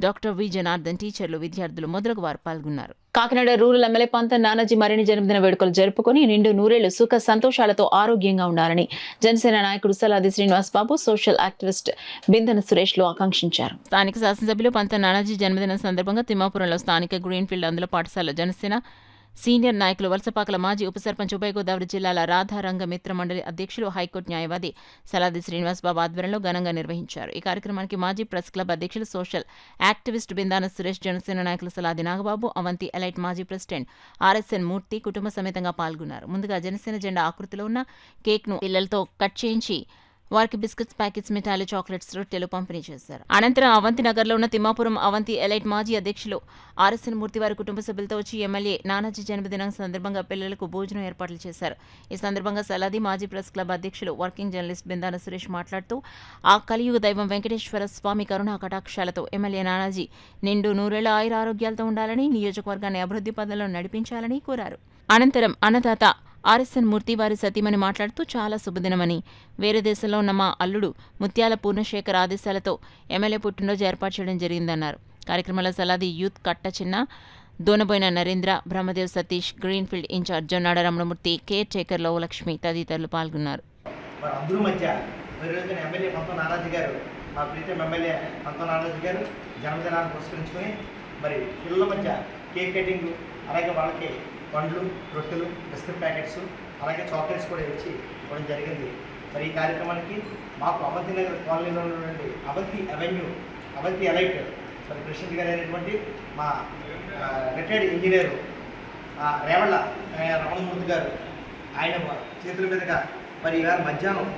డాక్టర్ వి జనార్దన్, టీచర్లు, విద్యార్థులు మొదలగు వారు పాల్గొన్నారు. కాకినాడ రూరల్ ఎమ్మెల్యే పంత నానాజీ మరిన్ని జన్మదిన వేడుకలు జరుపుకుని నిండు నూరేళ్లు సుఖ సంతోషాలతో ఆరోగ్యంగా ఉండాలని జనసేన నాయకుడు సలాది శ్రీనివాస్ బాబు, సోషల్ యాక్టివిస్ట్ బిందన సురేష్ లు ఆకాంక్షించారు. స్థానిక శాసనసభ్యులు పంత నానాజీ జన్మదిన సందర్భంగా తిమ్మాపురంలో స్థానిక గ్రీన్ఫీల్డ్ అందుల పాఠశాల జనసేన సీనియర్ నాయకులు, వలసపాకల మాజీ ఉప సర్పంచ్, ఉభయ గోదావరి జిల్లాల రాధారంగ మిత్ర మండలి అధ్యక్షులు, హైకోర్టు న్యాయవాది సలాది శ్రీనివాస్ బాబు ఆధ్వర్యంలో ఘనంగా నిర్వహించారు. ఈ కార్యక్రమానికి మాజీ ప్రెస్ క్లబ్ అధ్యక్షులు, సోషల్ యాక్టివిస్ట్ బిందాన సురేష్, జనసేన నాయకులు సలాది నాగబాబు, అవంతి ఎలైట్ మాజీ ప్రెసిడెంట్ ఆర్ఎస్ఎన్ మూర్తి కుటుంబ సమేతంగా పాల్గొన్నారు. ముందుగా జనసేన జెండా ఆకృతిలో ఉన్న కేక్ను పిల్లలతో కట్ చేయించి వారికి బిస్కెట్స్, ప్యాకెట్స్, మిఠాయిలు, చాక్లెట్స్, రొట్టెలు పంపిణీ చేశారు. అనంతరం అవంతి నగర్లో ఉన్న తిమ్మాపురం అవంతి ఎలైట్ మాజీ అధ్యక్షులు ఆర్ఎస్ఎన్ మూర్తి వారి కుటుంబ సభ్యులతో వచ్చి ఎమ్మెల్యే నానాజీ జన్మదినం సందర్భంగా పిల్లలకు భోజనం ఏర్పాట్లు చేశారు. ఈ సందర్భంగా సలాది మాజీ ప్రెస్ క్లబ్ అధ్యక్షులు, వర్కింగ్ జర్నలిస్ట్ బిందాన సురేష్ మాట్లాడుతూ ఆ కలియుగ దైవం వెంకటేశ్వర స్వామి కరుణా కటాక్షాలతో ఎమ్మెల్యే నానాజీ నిండు నూరేళ్ల ఆయురారోగ్యాలతో ఉండాలని, నియోజకవర్గాన్ని అభివృద్ధి పదంలో నడిపించాలని కోరారు. అనంతరం అన్నదాత ఆర్ఎస్ఎన్ మూర్తి వారి సతీమణి మాట్లాడుతూ చాలా శుభదినమని, వేరే దేశంలో ఉన్న మా అల్లుడు ముత్యాల పూర్ణశేఖర్ ఆదేశాలతో ఎమ్మెల్యే పుట్టినరోజు ఏర్పాటు చేయడం జరిగిందన్నారు. కార్యక్రమంలో Saladi youth Katta Chinna, Donaboina Narendra, Brahmadev Satish, greenfield incharge Jonnada Ramanamurthy, caretaker Lakshmi తదితరులు పాల్గొన్నారు. అందరూ మధ్య ఎమ్మెల్యే పంత నానాజీ గారు, మా ప్రీతం ఎమ్మెల్యే పంత నానాజీ గారు జన్మదినాన్ని పురస్కరించుకొని మరి పిల్లల మధ్య కేక్ కటింగ్, అలాగే వాళ్ళకి పండ్లు, రొట్టెలు, బిస్కెట్ ప్యాకెట్స్, అలాగే చాక్లెట్స్ కూడా ఇచ్చి ఇవ్వడం జరిగింది. మరి ఈ కార్యక్రమానికి మాకు అవంతి నగర్ కాలనీలో ఉన్నటువంటి అవంతి అవెన్యూ, అవంతి ఎలైట్ మరి ప్రెసిడెంట్ గారు అయినటువంటి మా రిటైర్డ్ ఇంజనీరు రేవళ్ళ రమణమూర్తి గారు, ఆయన చేతుల మీదుగా మరి ఇవాళ మధ్యాహ్నం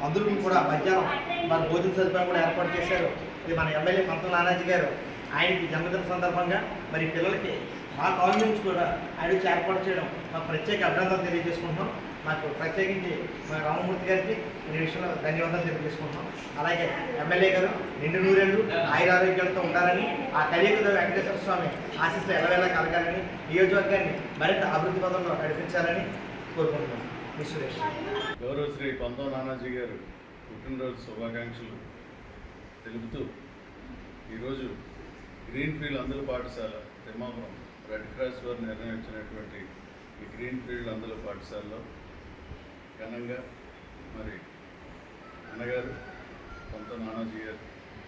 అందరికీ కూడా మధ్యాహ్నం మన భోజన సదుపాయం కూడా ఏర్పాటు చేశారు. ఇది మన ఎమ్మెల్యే పంత నానాజీ గారు ఆయనకి జన్మదిన సందర్భంగా మరి పిల్లలకి మా కాలనీ నుంచి కూడా ఆయన వచ్చి ఏర్పాటు చేయడం మాకు ప్రత్యేక అభినందనలు తెలియజేసుకుంటున్నాం. నాకు ప్రత్యేకించి మా రామమూర్తి గారికి ఈ విషయంలో ధన్యవాదాలు తెలియజేసుకుంటున్నాం. అలాగే ఎమ్మెల్యే గారు నిండు నూరేళ్లు ఆయురారోగ్యాలతో ఉండాలని, ఆ కలియుగ వెంకటేశ్వర స్వామి ఆశీస్సులు ఎల్లవేళ కలగాలని, నియోజకవర్గాన్ని మరింత అభివృద్ధి పదంలో నడిపించాలని కోరుకుంటున్నాం. మీ సురేష్. గౌరవ శ్రీ పంత నానాజీ గారు పుట్టినరోజు శుభాకాంక్షలు తెలుపుతూ ఈరోజు గ్రీన్ఫీల్డ్ అందుల పాఠశాల తిమ్మాపురం రెడ్ క్రాస్ వారు నిర్ణయించినటువంటి ఈ గ్రీన్ఫీల్డ్ అందుల పాఠశాలలో ఘనంగా మరి అన్నగారు పంత నానాజీ గారు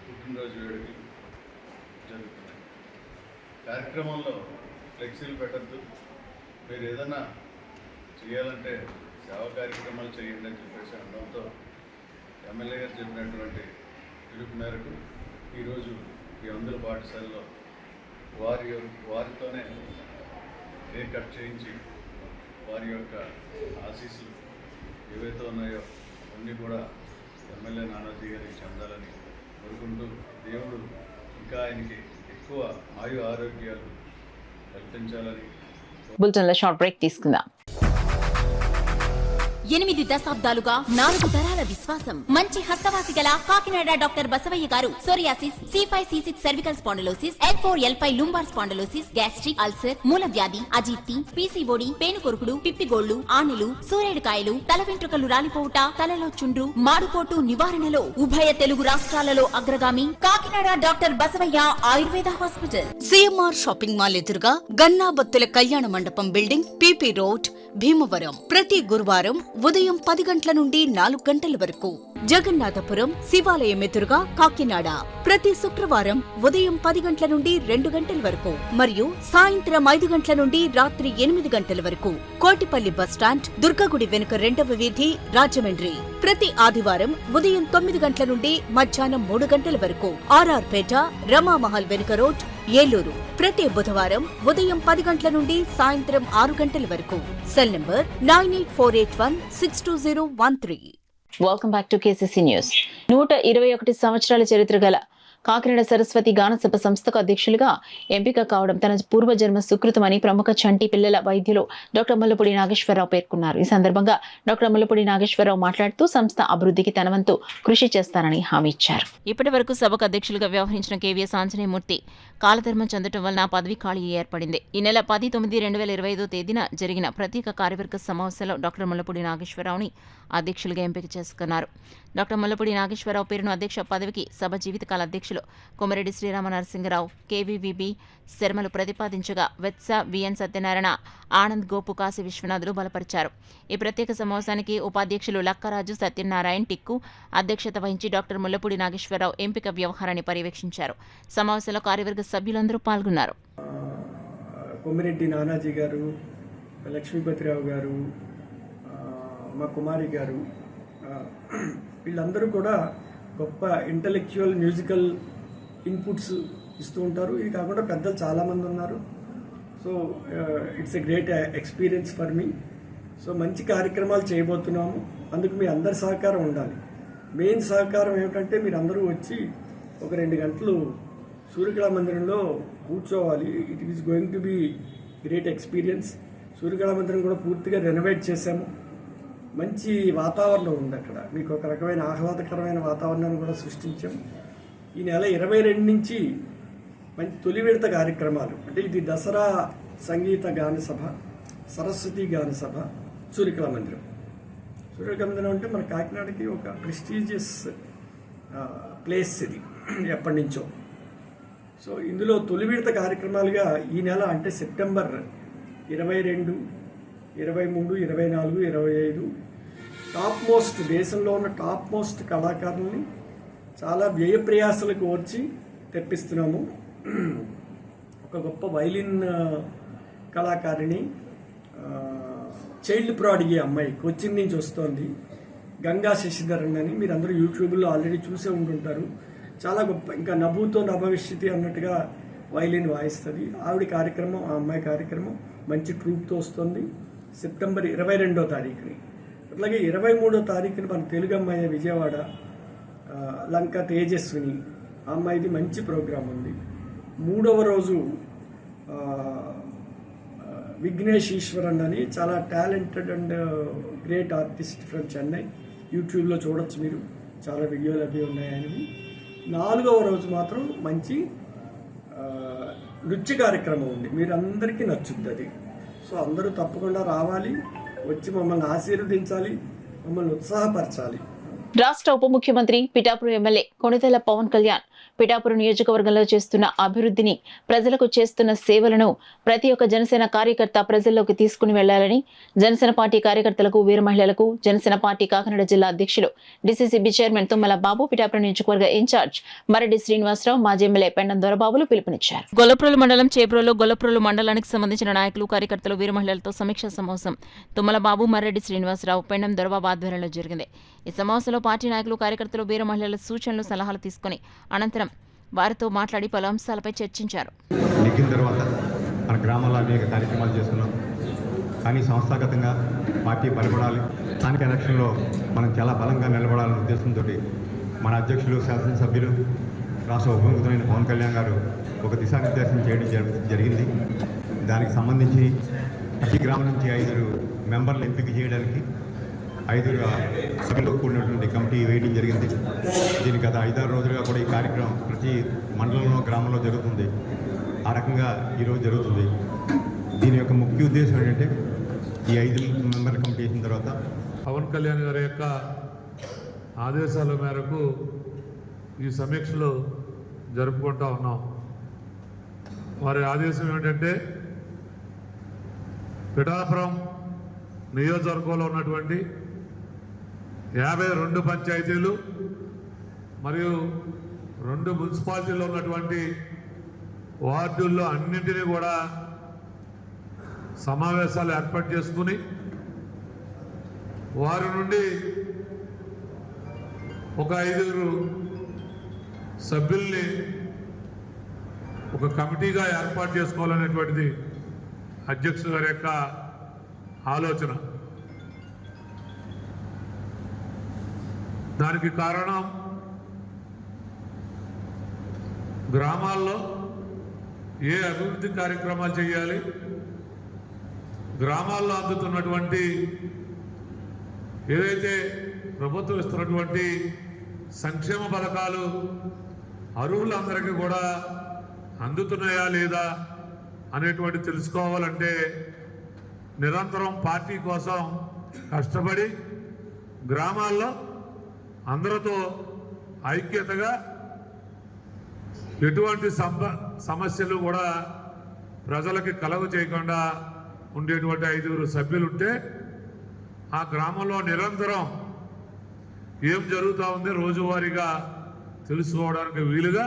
పుట్టినరోజు వేడుకలు జరుగుతున్నాయి. కార్యక్రమంలో ఫ్లెక్సీలు పెట్టద్దు, మీరు ఏదైనా చేయాలంటే సేవా కార్యక్రమాలు చేయండి అని చెప్పేసి అనడంతో ఎమ్మెల్యే గారు చెప్పినటువంటి పిలుపు మేరకు ఈరోజు ఈ అందుల పాఠశాలలో వారితోనే కేక్ కట్ చేయించి వారి యొక్క ఆశీస్సులు ఏవైతే ఉన్నాయో అన్నీ కూడా ఎమ్మెల్యే నానాజీ గారికి చెందాలని కోరుకుంటూ దేవుడు ఇంకా ఆయనకి ఎక్కువ ఆయు ఆరోగ్యాలు కల్పించాలని. బులెటిన్లో షార్ట్ బ్రేక్ తీసుకుందాం. 8 దశాబ్దాలుగా 4 తరాల విశ్వాసం. మంచి హస్తవాసి గల కాకినాడ డాక్టర్ బసవయ్య గారు psoriasis, C5C6 cervical spondylosis, L4L5 lumbar spondylosis, gastric, ulcer, మూల వ్యాధి, అజీర్తి, PCOD, పేనుకొరుకుడు, పిప్పిగోళ్లు, ఆనెలు, సూరేడుకాయలు, తల వెంట్రుకలు రాలిపోవుట, తలలో చుండ్రు, మాడుకోటు నివారణలో ఉభయ తెలుగు రాష్ట్రాలలో అగ్రగామి Kakinada doctor Basavayya Ayurveda hospital. CMR shopping mall ఎదురుగా గన్నాబత్తుల కళ్యాణ మండపం బిల్డింగ్, PP రోడ్, భీమవరం. ప్రతి గురువారం ఉదయం 10 గంటల నుండి 4 గంటల వరకు. జగన్నాథపురం శివాలయం ఎదురుగా కాకినాడ ప్రతి శుక్రవారం ఉదయం 10 గంటల నుండి 2 గంటల వరకు మరియు సాయంత్రం 5 గంటల నుండి రాత్రి 8 గంటల వరకు. కోటిపల్లి బస్టాండ్, దుర్గగుడి వెనుక 2వ వీధి, రాజమండ్రి ప్రతి ఆదివారం ఉదయం 9 గంటల నుండి మధ్యాహ్నం 3 గంటల వరకు. RR పేట, రమామహల్ వెనుక రోడ్, ఏలూరు ప్రతి బుధవారం ఉదయం 10 గంటల నుండి సాయంత్రం 6 గంటల వరకు. Cell number 9848162013. Welcome back to KCC news. 121 సంవత్సరాల చరిత్ర గల కాకినాడ సరస్వతి గానసభ సంస్థకు అధ్యక్షులుగా ఎంపిక కావడం తన పూర్వజన్మ సుకృతమని ప్రముఖ చంటి పిల్లల వైద్యులు డాక్టర్ ముల్లపూడి నాగేశ్వరరావు పేర్కొన్నారు. ఈ సందర్భంగా డాక్టర్ ముల్లపూడి నాగేశ్వరరావు మాట్లాడుతూ సంస్థ అభివృద్ధికి తన వంతు కృషి చేస్తానని హామీ ఇచ్చారు. ఇప్పటి వరకు సభకు అధ్యక్షులుగా వ్యవహరించిన KVS ఆంజనేయమూర్తి కాలధర్మం చెందటం వలన పదవి ఖాళీ ఏర్పడింది. ఈ నెల 10/9/2025 తేదీన జరిగిన ప్రత్యేక కార్యవర్గ సమావేశంలో డాక్టర్ ముల్లపూడి నాగేశ్వరరావుని అధ్యక్షులుగా ఎంపిక చేసుకున్నారు. డాక్టర్ ముల్లపూడి నాగేశ్వరరావు పేరును అధ్యక్ష పదవికి సభ జీవితకాల అధ్యక్షులు కొమరెడ్డి శ్రీరామ నరసింగరావు, KVVB శర్మలు ప్రతిపాదించగా వెత్స, VN సత్యనారాయణ, ఆనంద్, గోపు, కాశీ విశ్వనాథులు బలపరిచారు. ఈ ప్రత్యేక సమావేశానికి ఉపాధ్యక్షులు లక్కరాజు, సత్యనారాయణ, టిక్కు అధ్యక్షత వహించి డాక్టర్ ముల్లపూడి నాగేశ్వరరావు ఎంపిక వ్యవహారాన్ని పర్యవేక్షించారు. సమావేశంలో కార్యవర్గ సభ్యులందరూ పాల్గొన్నారు. కొమ్మిరెడ్డి నానాజీ గారు, లక్ష్మీపతిరావు గారు, మా కుమారి గారు, వీళ్ళందరూ కూడా గొప్ప ఇంటలెక్చువల్ మ్యూజికల్ ఇన్పుట్స్ ఇస్తూ ఉంటారు. ఇది కాకుండా పెద్దలు చాలామంది ఉన్నారు. So it's a great experience for me. So మంచి కార్యక్రమాలు చేయబోతున్నాము. అందుకు మీ అందరి సహకారం ఉండాలి. మెయిన్ సహకారం ఏమిటంటే మీరు అందరూ వచ్చి ఒక 2 గంటలు సూర్యకళా మందిరంలో కూర్చోవాలి. It is going to be great experience. Suryakala మందిరం కూడా పూర్తిగా రెనోవేట్ చేశాము. మంచి వాతావరణం ఉంది అక్కడ. మీకు ఒక రకమైన ఆహ్లాదకరమైన వాతావరణాన్ని కూడా సృష్టించాం. ఈ నెల 22 నుంచి మంచి తొలి విడత కార్యక్రమాలు అంటే ఇది దసరా సంగీత గాన సభ, సరస్వతి గాన సభ, సూర్యకళా మందిరం. సూర్యకళా మందిరం అంటే మన కాకినాడకి ఒక ప్రెస్టీజియస్ ప్లేస్ ఇది ఎప్పటి నుంచో. సో ఇందులో తొలి విడత కార్యక్రమాలుగా ఈ నెల అంటే సెప్టెంబర్ 22, 23, 24, 25 టాప్ మోస్ట్ దేశంలో ఉన్న టాప్ మోస్ట్ కళాకారుల్ని చాలా వ్యయ ప్రయాసాలకు వచ్చి తెప్పిస్తున్నాము. ఒక గొప్ప వైలిన్ కళాకారిణి, చైల్డ్ ప్రాడిగీ అమ్మాయి కొచ్చిన్ నుంచి వస్తోంది, గంగా శశిధరన్ అని. మీరు అందరూ యూట్యూబ్లో ఆల్రెడీ చూసే ఉంటుంటారు. చాలా గొప్ప, ఇంకా నభూతో నభవిష్యతి అన్నట్టుగా వైలిన్ వాయిస్తుంది. ఆవిడ కార్యక్రమం, ఆ అమ్మాయి కార్యక్రమం మంచి ట్రూప్తో వస్తుంది సెప్టెంబర్ 22వ తారీఖుని. అట్లాగే 23వ తారీఖున మన తెలుగు అమ్మాయి విజయవాడ లంక తేజస్విని, ఆ అమ్మాయిది మంచి ప్రోగ్రాం ఉంది. 3వ రోజు విఘ్నేష్ ఈశ్వరన్ అని చాలా talented and great artist from Chennai. యూట్యూబ్లో చూడొచ్చు మీరు, చాలా వీడియోలు అవి ఉన్నాయి ఆయనవి. 4వ రోజు మాత్రం మంచి నృత్య కార్యక్రమం ఉంది. మీరందరికీ నచ్చుద్ది అది. సో అందరూ తప్పకుండా రావాలి, వచ్చి మమ్మల్ని ఆశీర్వదించాలి, మమ్మల్ని ఉత్సాహపరచాలి. రాష్ట్ర ఉప ముఖ్యమంత్రి పిఠాపురం ఎమ్మెల్యే కొణిదెల పవన్ కళ్యాణ్ పిఠాపురం నియోజకవర్గంలో చేస్తున్న అభివృద్ధిని, ప్రజలకు చేస్తున్న సేవలను ప్రతి ఒక్క జనసేన కార్యకర్త ప్రజల్లోకి తీసుకుని వెళ్లాలని జనసేన పార్టీ కార్యకర్తలకు, వీర మహిళలకు జనసేన పార్టీ కాకినాడ జిల్లా అధ్యక్షులు డీసీసీబీ చైర్మన్ తుమ్మల బాబు, పిఠాపురం నియోజకవర్గ ఇన్ఛార్జ్ మరెడ్డి శ్రీనివాసరావు, మాజీ ఎమ్మెల్యే పెండం దొరబాబులు పిలుపునిచ్చారు. గొల్లప్రోలు మండలం చేబ్రోలు గొల్లప్రోలు మండలానికి సంబంధించిన నాయకులు, కార్యకర్తలు, వీర మహిళలతో సమీక్షా సమావేశం తుమ్మల బాబు, మరెడ్డి శ్రీనివాసరావు, పెండం దొరబాబు ఆధ్వర్యంలో జరిగింది. ఈ సమావేశంలో పార్టీ నాయకులు, కార్యకర్తలు, వీర మహిళల సూచనలు, సలహాలు తీసుకుని అనంతరం వారితో మాట్లాడి పలు అంశాలపై చర్చించారు. నెగ్గిన తర్వాత మన గ్రామాల్లో అనేక కార్యక్రమాలు చేస్తున్నాం. కానీ సంస్థాగతంగా పార్టీ బలపడాలి, స్థానిక ఎలక్షన్లో మనం చాలా బలంగా నిలబడాలనే ఉద్దేశంతో మన అధ్యక్షులు, శాసనసభ్యులు, రాష్ట్ర ఉప ముఖ్యమంత్రి పవన్ కళ్యాణ్ గారు ఒక దిశానిర్దేశం చేయడం జరిగింది. దానికి సంబంధించి ప్రతి గ్రామం నుంచి 5 మెంబర్లు ఎంపిక చేయడానికి 5 సభ్యులు కూడినటువంటి కమిటీ వేయడం జరిగింది. దీని గత 5-6 రోజులుగా కూడా ఈ కార్యక్రమం ప్రతి మండలంలో, గ్రామంలో జరుగుతుంది. ఆ రకంగా ఈరోజు జరుగుతుంది. దీని యొక్క ముఖ్య ఉద్దేశం ఏంటంటే ఈ 5 మెంబర్ల కమిటీ వేసిన తర్వాత పవన్ కళ్యాణ్ గారి యొక్క ఆదేశాల మేరకు ఈ సమీక్షలు జరుపుకుంటూ ఉన్నాం. వారి ఆదేశం ఏమిటంటే పిఠాపురం నియోజకవర్గంలో ఉన్నటువంటి 52 పంచాయతీలు మరియు 2 మున్సిపాలిటీల్లో ఉన్నటువంటి వార్డుల్లో అన్నింటినీ కూడా సమావేశాలు ఏర్పాటు చేసుకుని వారి నుండి ఒక 5 సభ్యుల్ని ఒక కమిటీగా ఏర్పాటు చేసుకోవాలనేటువంటిది అధ్యక్షుడు గారి యొక్క ఆలోచన. దానికి కారణం గ్రామాల్లో ఏ అభివృద్ధి కార్యక్రమాలు చేయాలి, గ్రామాల్లో అందుతున్నటువంటి ఏదైతే ప్రభుత్వం ఇస్తున్నటువంటి సంక్షేమ పథకాలు అర్హులందరికీ కూడా అందుతున్నాయా లేదా అనేటువంటి తెలుసుకోవాలంటే నిరంతరం పార్టీ కోసం కష్టపడి గ్రామాల్లో అందరితో ఐక్యతగా ఎటువంటి సమస్యలు కూడా ప్రజలకి కలగ చేయకుండా ఉండేటువంటి 5 సభ్యులుంటే ఆ గ్రామంలో నిరంతరం ఏం జరుగుతూ ఉంది రోజువారీగా తెలుసుకోవడానికి వీలుగా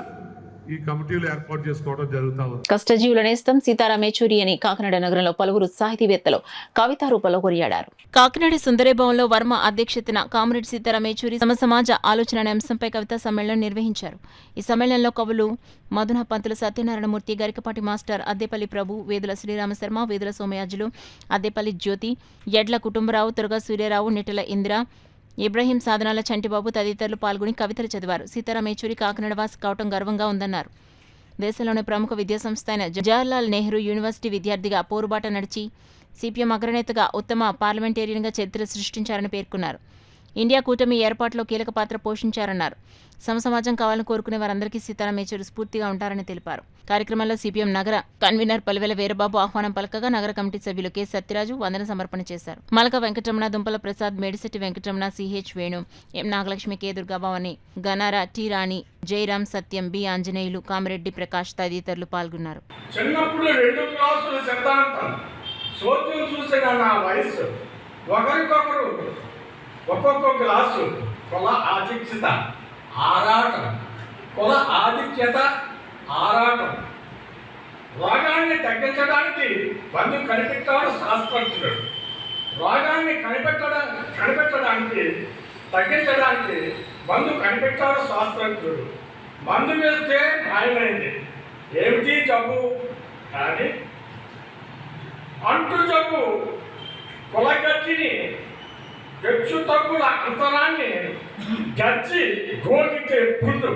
ఈ కమిటీలు ఏర్పాటు చేసుకోవడం జరుగుతూ ఉంది. కష్టజీవుల నేస్తం సీతారాం యేచూరి అని కాకినాడ నగరంలో పలువురు సాహితీవేత్తలు కవితా రూపంలో కొనియాడారు. కాకినాడ సుందరేభవన్లో వర్మ అధ్యక్షతన కామ్రేడ్ సీతారాం యేచూరి సమాజ ఆలోచన అనే అంశంపై కవితా సమ్మేళనం నిర్వహించారు. ఈ సమ్మేళనంలో కవులు మధున పంతులు, సత్యనారాయణమూర్తి, గరికపాటి మాస్టర్, అద్దేపల్లి ప్రభు, వేదుల శ్రీరామశర్మ, వేదుల సోమయాజులు, అద్దేపల్లి జ్యోతి, ఎడ్ల కుటుంబరావు, తురగా సూర్యరావు, నిట్టల ఇందిర, ఇబ్రహీం, సాధనాల చంటిబాబు తదితరులు పాల్గొని కవితలు చదివారు. సీతారాం యేచూరి కాకినాడ వాసి కావటం గర్వంగా ఉందన్నారు. దేశంలోని ప్రముఖ విద్యాసంస్థ అయిన జవహర్లాల్ నెహ్రూ యూనివర్సిటీ విద్యార్థిగా పోరుబాట నడిచి సిపిఎం అగ్రనేతగా, ఉత్తమ పార్లమెంటేరియన్గా చరిత్ర సృష్టించారని పేర్కొన్నారు. ఇండియా కూటమి ఏర్పాటులో కీలక పాత్ర పోషించారన్నారు. సమసమాజం కావాలని కోరుకునే వారందరికీ సీతారాం యేచూరి స్ఫూర్తిగా ఉంటారని తెలిపారు. కార్యక్రమంలో సిపిఎం నగర కన్వీనర్ పలివెల వీరబాబు ఆహ్వానం పలకగా నగర కమిటీ సభ్యులు కె సత్యరాజు వందన సమర్పణ చేశారు. మలక వెంకటరమణ, దుంపల ప్రసాద్, మేడిశెట్టి వెంకటరమణ, సిహెచ్ వేణు, ఎం నాగలక్ష్మి, కె దుర్గాభవాని, గనారా, టి రాణి, జయరాం, సత్యం, బి ఆంజనేయులు, కామిరెడ్డి ప్రకాష్ తదితరులు పాల్గొన్నారు. చిన్నప్పుడు 2 క్లాసుల సిద్ధాంతం చోద్యం చూసిన నా వయసు ఒకరికొకరు ఒక్కొక్క క్లాసు కుల ఆధిక్యత ఆరాటం, కుల ఆధిక్యత ఆరాటం. రోగాన్ని తగ్గించడానికి మందు కనిపెట్టాడు శాస్త్రజ్ఞుడు. రోగాన్ని కనిపెట్టడానికి తగ్గించడానికి మందు కనిపెట్టాడు శాస్త్రజ్ఞుడు. మందు వేస్తే మాయమైంది. ఏమిటి జబ్బు? కానీ అంటు జబ్బు కులగచ్చిని హెచ్చు తగ్గుల అంతరాన్ని గచ్చి గోకితే పుండు.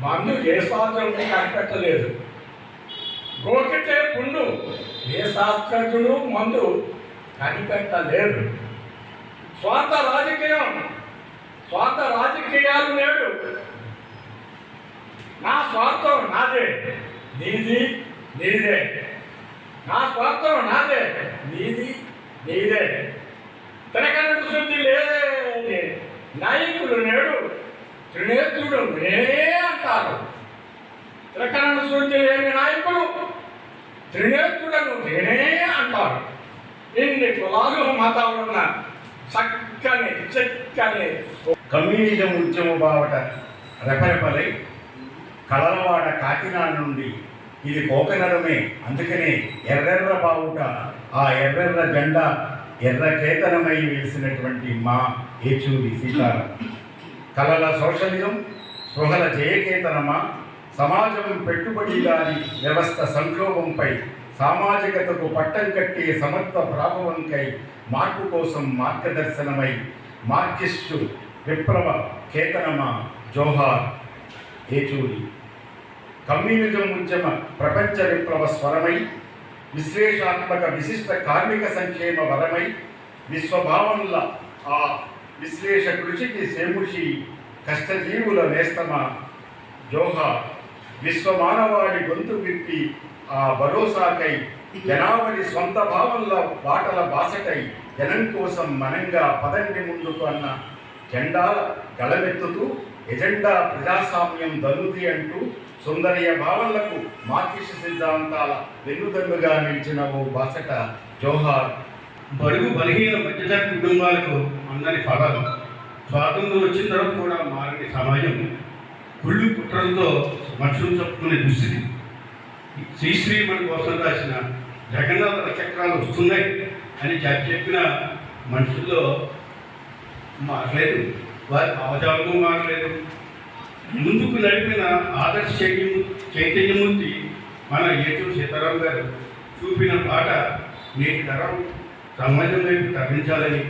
మందు ఏ శాస్త్రజ్ఞుడు కనిపెట్టలేదు. గోకితే పుండు ఏ శాస్త్రజ్ఞుడు మందు కనిపెట్టలేదు. స్వార్థ రాజకీయాలు నేడు నా స్వార్థం నాదే, నీది నీదే. నా స్వార్థం నాదే, నీది నీదే. తినకనడు శుద్ధి లేదే నాయకులు నేడు త్రినేత్రుడు నేనే అంటారు. త్రికరణ శుద్ధి లేని నాయకులు త్రినేత్రులను నేనే అంటారు. ఇన్ని కులాలు మతాలున్న చక్కని కమ్యూనిజం ఉద్యమ బావట రెపరెపలై కలలవాడ కాకినాడ నుండి ఇది కోకనరమే, అందుకనే ఎర్రెర్ర బావుట ఆ ఎర్రెర్ర జెండా ఎర్ర కేతనమై వేసినటువంటి మా ఏచూరి సీతారాం. కలల సోషలిజం స్పృహల జయకేతనమా, సమాజం పెట్టుబడిదారి వ్యవస్థ సంక్షోభంపై సామాజికతకు పట్టం కట్టే సమత్వ ప్రాభవంకై మార్పు కోసం మార్గదర్శనమై మార్కిస్టు విప్లవ కేతనమా జోహార్ ఏచూరి. కమ్యూనిజం ఉద్యమ ప్రపంచ విప్లవ స్వరమై విశ్లేషాత్మక విశిష్ట కార్మిక సంక్షేమ వరమై విశ్వభావనల ఆ విశ్లేష కృషికి సేముషి కష్టజీవుల నేస్తమా జోహార్. విశ్వమానవాడి గొంతు విప్పి ఆ భరోసాకై జనావళి స్వంత భావనల బాటల బాసటై జనం కోసం మనంగా పదండి ముందుకు అన్న జెండాల గళమెత్తుతూ ఎజెండా ప్రజాస్వామ్యం దన్నుది అంటూ సుందరయ్య భావనలకు మార్కిస్ట్ సిద్ధాంతాల వెన్నుదన్నుగా నిలిచిన ఓ బాసట జోహార్. బడుగు బలహీన మధ్యతరగతి కుటుంబాలకు అందరి ఫలాలు స్వాతంత్రం వచ్చిన తర్వాత కూడా మారని సమాజం కుళ్ళు కుట్రలతో మనుషులు చెప్పుకునే దుస్థితి. శ్రీశ్రీ మన కోసం రాసిన జగన్నాథ చక్రాలు వస్తున్నాయి అని చెప్పిన మనుషుల్లో మారలేదు, వారి భావజాలము మారలేదు. ముందుకు నడిపిన ఆదర్శ చైతన్యమూర్తి మన ఏచూరి సీతారాం గారు చూపిన బాట నేటి తరం సమాజం వైపు తరలించాలని,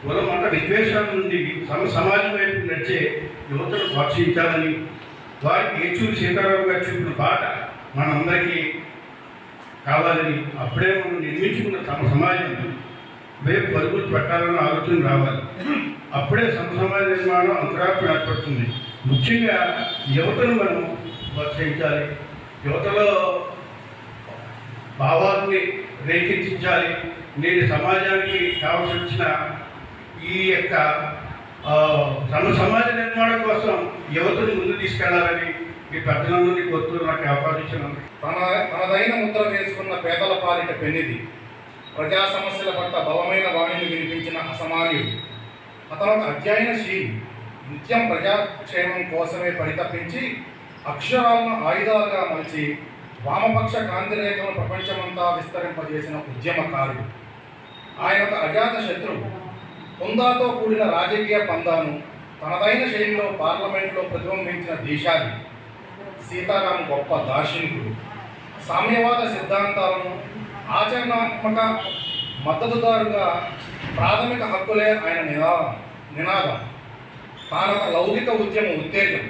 కుల మత విద్వేషాల నుండి సమాజం వైపు నడిచే యువతను ప్రోత్సహించాలని, వారికి ఏచూరి సీతారాం గారు చూపిన బాట మనందరికీ కావాలని, అప్పుడే మనం నిర్మించుకున్న సమాజం వైపు పరుగులు పెట్టాలన్న ఆలోచన రావాలి. అప్పుడే సమాజ నిర్మాణం అంతరాత్మ ఏర్పడుతుంది. ముఖ్యంగా యువతను మనం ప్రోత్సహించాలి, యువతలో భావాన్ని రేకెత్తించాలి. నేటి సమాజానికి కావాల్సి వచ్చిన ఈ యొక్క సమాజ నిర్మాణం కోసం యువతను ముందు తీసుకెళ్లాలని ఈ పెద్దలందరినీ కోరుతూ నాకు అవకాశం ఇచ్చినందుకు. తనదైన ముద్ర వేసుకున్న పేదల పాలిట పెన్నిది, ప్రజా సమస్యల పట్ల బలమైన వాణిని వినిపించిన అసమాన్యుడు. అతను అధ్యయనశీలి, నిత్యం ప్రజాక్షేమం కోసమే పరితపించి అక్షరాలను ఆయుధాలుగా మలిచి వామపక్ష కాంతిరేఖలను ప్రపంచమంతా విస్తరింపజేసిన ఉద్యమకారుడు. ఆయన ఒక అజాత శత్రువు. హుందాతో కూడిన రాజకీయ పందాను తనదైన శైలిలో పార్లమెంట్లో ప్రతిబింబించిన దేశాది. సీతారాం గొప్ప దార్శనికుడు. సామ్యవాద సిద్ధాంతాలను ఆచరణాత్మక మద్దతుదారుగా ప్రాథమిక హక్కులే ఆయన నినాదం. తానొక లౌకిక ఉద్యమ ఉత్తేజం.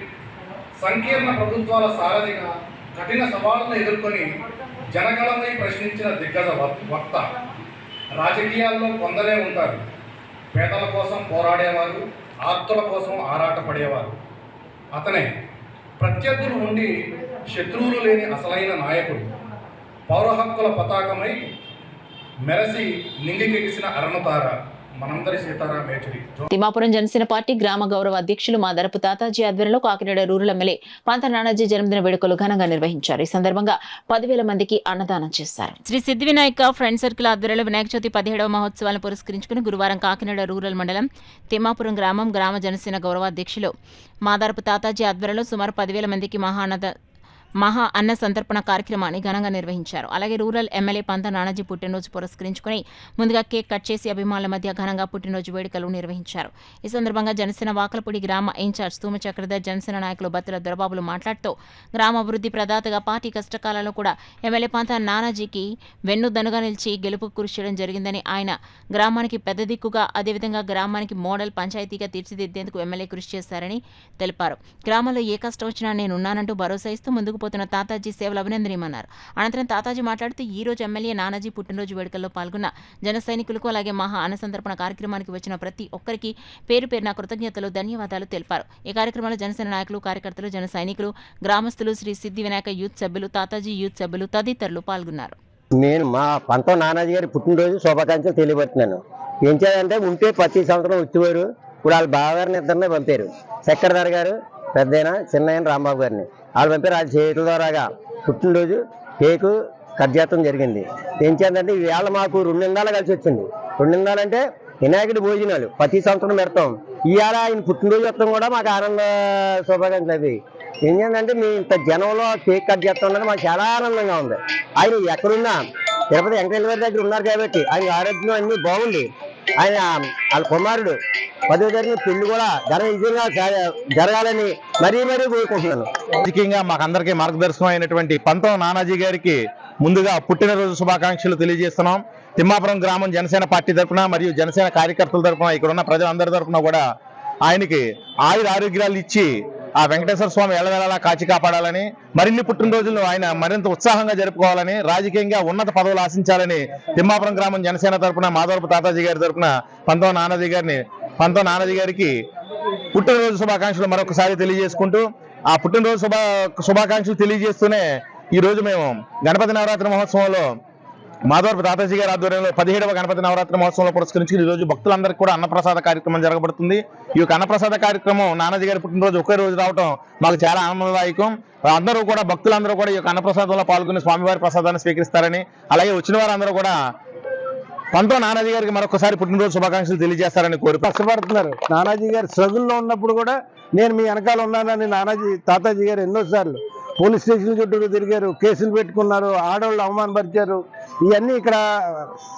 సంకీర్ణ ప్రభుత్వాల సారథిగా కఠిన సవాళ్లను ఎదుర్కొని జనగణమై ప్రశ్నించిన దిగ్గజ వక్త. రాజకీయాల్లో కొందరే ఉంటారు, పేదల కోసం పోరాడేవారు, ఆర్తుల కోసం ఆరాటపడేవారు. అతనే ప్రత్యర్థులు ఉండి శత్రువులు లేని అసలైన నాయకుడు. పౌర హక్కుల పతాకమై మెరసి నింగికెగిసిన అరణతార మనందరి సీతారాం ఏచూరి. తిమ్మాపురం జనసేన పార్టీ గ్రామ గౌరవ అధ్యక్షులు మాదరపు తాతాజీ ఆధ్వర్యంలో కాకినాడ రూరల్ ఎమ్మెల్యే పంత నానాజీ జన్మదిన వేడుకలు ఘనంగా నిర్వహించారు. ఈ సందర్భంగా 10,000 మందికి అన్నదానం చేశారు. శ్రీ సిద్ధి వినాయక ఫ్రెండ్ సర్కిల్ ఆధ్వర్యంలో వినాయక చవితి 17వ మహోత్సవాలను పురస్కరించుకుని గురువారం కాకినాడ రూరల్ మండలం తిమ్మాపురం గ్రామ జనసేన గౌరవ అధ్యక్షులు మాదరపు తాతాజీ ఆధ్వర్యంలో సుమారు 10,000 మందికి మహా అన్న సంతర్పణ కార్యక్రమాన్ని ఘనంగా నిర్వహించారు. అలాగే రూరల్ ఎమ్మెల్యే పంత నానాజీ పుట్టినరోజు పురస్కరించుకుని ముందుగా కేక్ కట్ చేసి అభిమానుల మధ్య ఘనంగా పుట్టినరోజు వేడుకలు నిర్వహించారు. ఈ సందర్భంగా జనసేన వాకలపూడి గ్రామ ఇన్ఛార్జ్ తూమ చక్రధర్, జనసేన నాయకులు బత్తుల దొరబాబులు మాట్లాడుతూ గ్రామ అభివృద్ధి ప్రదాతగా పార్టీ కష్టకాలంలో కూడా ఎమ్మెల్యే పంత నానాజీకి వెన్నుదన్నుగా నిలిచి గెలుపు కృషి చేయడం జరిగిందని, ఆయన గ్రామానికి పెద్ద దిక్కుగా, అదేవిధంగా గ్రామానికి మోడల్ పంచాయతీగా తీర్చిదిద్దేందుకు ఎమ్మెల్యే కృషి చేశారని తెలిపారు. గ్రామంలో ఏ కష్టం వచ్చినా నేనున్నానంటూ భరోసా ఇస్తూ ముందుకు పోతున్న తాతాజీ సేవలు అభినందనీయమన్నారు. అనంతరం తాతాజీ మాట్లాడుతూ ఈ రోజు ఎమ్మెల్యే నానాజీ పుట్టినరోజు వేడుకల్లో పాల్గొన్న జన సైనికులకు, అలాగే మహా అన్న సంతర్పణ కార్యక్రమానికి వచ్చిన ప్రతి ఒక్కరికి పేరు పేరున కృతజ్ఞతలు, ధన్యవాదాలు తెలిపారు. ఈ కార్యక్రమంలో జనసేన నాయకులు, కార్యకర్తలు, జన సైనికులు, గ్రామస్తులు, శ్రీ సిద్ధి వినాయక యూత్ సభ్యులు, తాతాజీ యూత్ సభ్యులు తదితరులు పాల్గొన్నారు. నేను మా పంతం నానాజీ గారి పుట్టినరోజు శుభాకాంక్షలు తెలియబడుతున్నాను. ఏం చేయాలంటే ఉంటే ప్రతి సంవత్సరం వచ్చేవారు, ఇప్పుడు వాళ్ళ బావగారిని ఇద్దరినే పంపారు, చక్రధర్ గారు పెద్దయిన చిన్నయన రాంబాబు గారిని వాళ్ళు పంపారు. వాళ్ళ చేతుల ద్వారాగా పుట్టినరోజు కేకు కట్ చేయడం జరిగింది. ఏం చేద్దంటే ఈవేళ మాకు 2 నిందాలు కలిసి వచ్చింది. 2 నిందాలంటే వినాయకుడి భోజనాలు ప్రతి సంవత్సరం పెడతాం. ఇవాళ ఆయన పుట్టినరోజు వస్తాం కూడా మాకు ఆనంద శుభాకాంక్షలు. అవి ఏం చేద్దంటే మీ ఇంత జనంలో కేక్ కట్ చేస్తా ఉన్నది మాకు చాలా ఆనందంగా ఉంది. ఆయన ఎక్కడున్నా తిరుపతి వెంకటేశ్వర గారి దగ్గర ఉన్నారు కాబట్టి ఆయన ఆరోగ్యం అన్ని బాగుంది. ఆయన వాళ్ళ కుమారుడు 10వ తారీఖున పెళ్లి కూడా విజయంగా జరగాలని మరీ కోరుకుంటున్నాను. రాజకీయంగా మాకందరికీ మార్గదర్శనం అయినటువంటి పంతం నానాజీ గారికి ముందుగా పుట్టినరోజు శుభాకాంక్షలు తెలియజేస్తున్నాం. తిమ్మాపురం గ్రామం జనసేన పార్టీ తరఫున మరియు జనసేన కార్యకర్తల తరఫున ఇక్కడ ఉన్న ప్రజలందరి తరఫున కూడా ఆయనకి ఆయుర ఆరోగ్యాలు ఇచ్చి ఆ వెంకటేశ్వర స్వామి ఎల్లవేళలా కాచి కాపాడాలని, మరిన్ని పుట్టినరోజులను ఆయన మరింత ఉత్సాహంగా జరుపుకోవాలని, రాజకీయంగా ఉన్నత పదవులు ఆశించాలని తిమ్మాపురం గ్రామం జనసేన తరఫున మాధవరపు తాతాజీ గారి తరఫున పంతం నానాజీ గారికి పుట్టినరోజు శుభాకాంక్షలు మరొకసారి తెలియజేసుకుంటూ, ఆ పుట్టినరోజు శుభాకాంక్షలు తెలియజేస్తూనే ఈరోజు మేము గణపతి నవరాత్రి మహోత్సవంలో మాధవరపు తాతాజీ గారి ఆధ్వర్యంలో 17వ గణపతి నవరాత్రి మహోత్సవంలో పురస్కరించి ఈరోజు భక్తులందరికీ కూడా అన్నప్రసాద కార్యక్రమం జరగబడుతుంది. ఈ యొక్క అన్నప్రసాద కార్యక్రమం నానాజీ గారి పుట్టినరోజు ఒకే రోజు రావడం మాకు చాలా ఆనందదాయకం. అందరూ కూడా భక్తులందరూ కూడా ఈ యొక్క అన్నప్రసాదంలో పాల్గొని స్వామివారి ప్రసాదాన్ని స్వీకరిస్తారని, అలాగే వచ్చిన వారందరూ కూడా పంతం నానాజీ గారికి మరొకసారి పుట్టినరోజు శుభాకాంక్షలు తెలియజేస్తారని కోరి కష్టపడుతున్నారు. నానాజీ గారు స్ట్రగుల్లో ఉన్నప్పుడు కూడా నేను మీ వెనకాల ఉన్నానని తాతాజీ గారు ఎన్నోసార్లు పోలీస్ స్టేషన్ చుట్టూ తిరిగారు, కేసులు పెట్టుకున్నారు, ఆడవాళ్ళు అవమానపరిచారు. ఇవన్నీ ఇక్కడ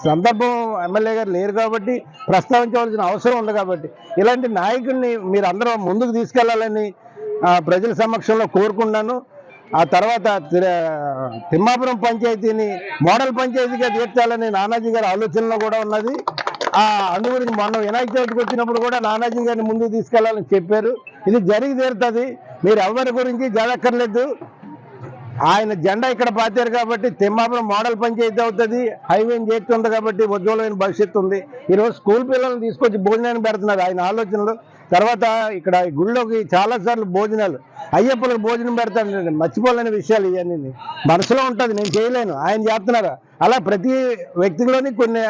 సందర్భం ఎమ్మెల్యే గారు లేరు కాబట్టి ప్రస్తావించవలసిన అవసరం ఉంది. కాబట్టి ఇలాంటి నాయకుడిని మీరు అందరూ ముందుకు తీసుకెళ్లాలని ప్రజల సమక్షంలో కోరుకున్నాను. ఆ తర్వాత తిమ్మాపురం పంచాయతీని మోడల్ పంచాయతీగా తీర్చాలని నానాజీ గారి ఆలోచనలో కూడా ఉన్నది. అందు గురించి మొన్న వినాయక చవితికి వచ్చినప్పుడు కూడా నానాజీ గారిని ముందుకు తీసుకెళ్లాలని చెప్పారు. ఇది జరిగి తీరుతుంది. మీరు ఎవరి గురించి జడక్కర్లేదు. ఆయన జెండా ఇక్కడ పాతారు కాబట్టి తిమ్మాపురం మోడల్ పంచాయతీ అవుతుంది. హైవేని చేస్తుంది కాబట్టి ఉజ్వలమైన భవిష్యత్తు ఉంది. ఈరోజు స్కూల్ పిల్లల్ని తీసుకొచ్చి భోజనాన్ని పెడుతున్నారు ఆయన ఆలోచనలు. తర్వాత ఇక్కడ గుళ్ళోకి చాలాసార్లు భోజనాలు, అయ్యప్పలకు భోజనం పెడతాను, మర్చిపోలేని విషయాలు ఇవన్నీ మనసులో ఉంటుంది. నేను చేయలేను, ఆయన చేస్తున్నారు. అలా ప్రతి వ్యక్తిలోని కొన్ని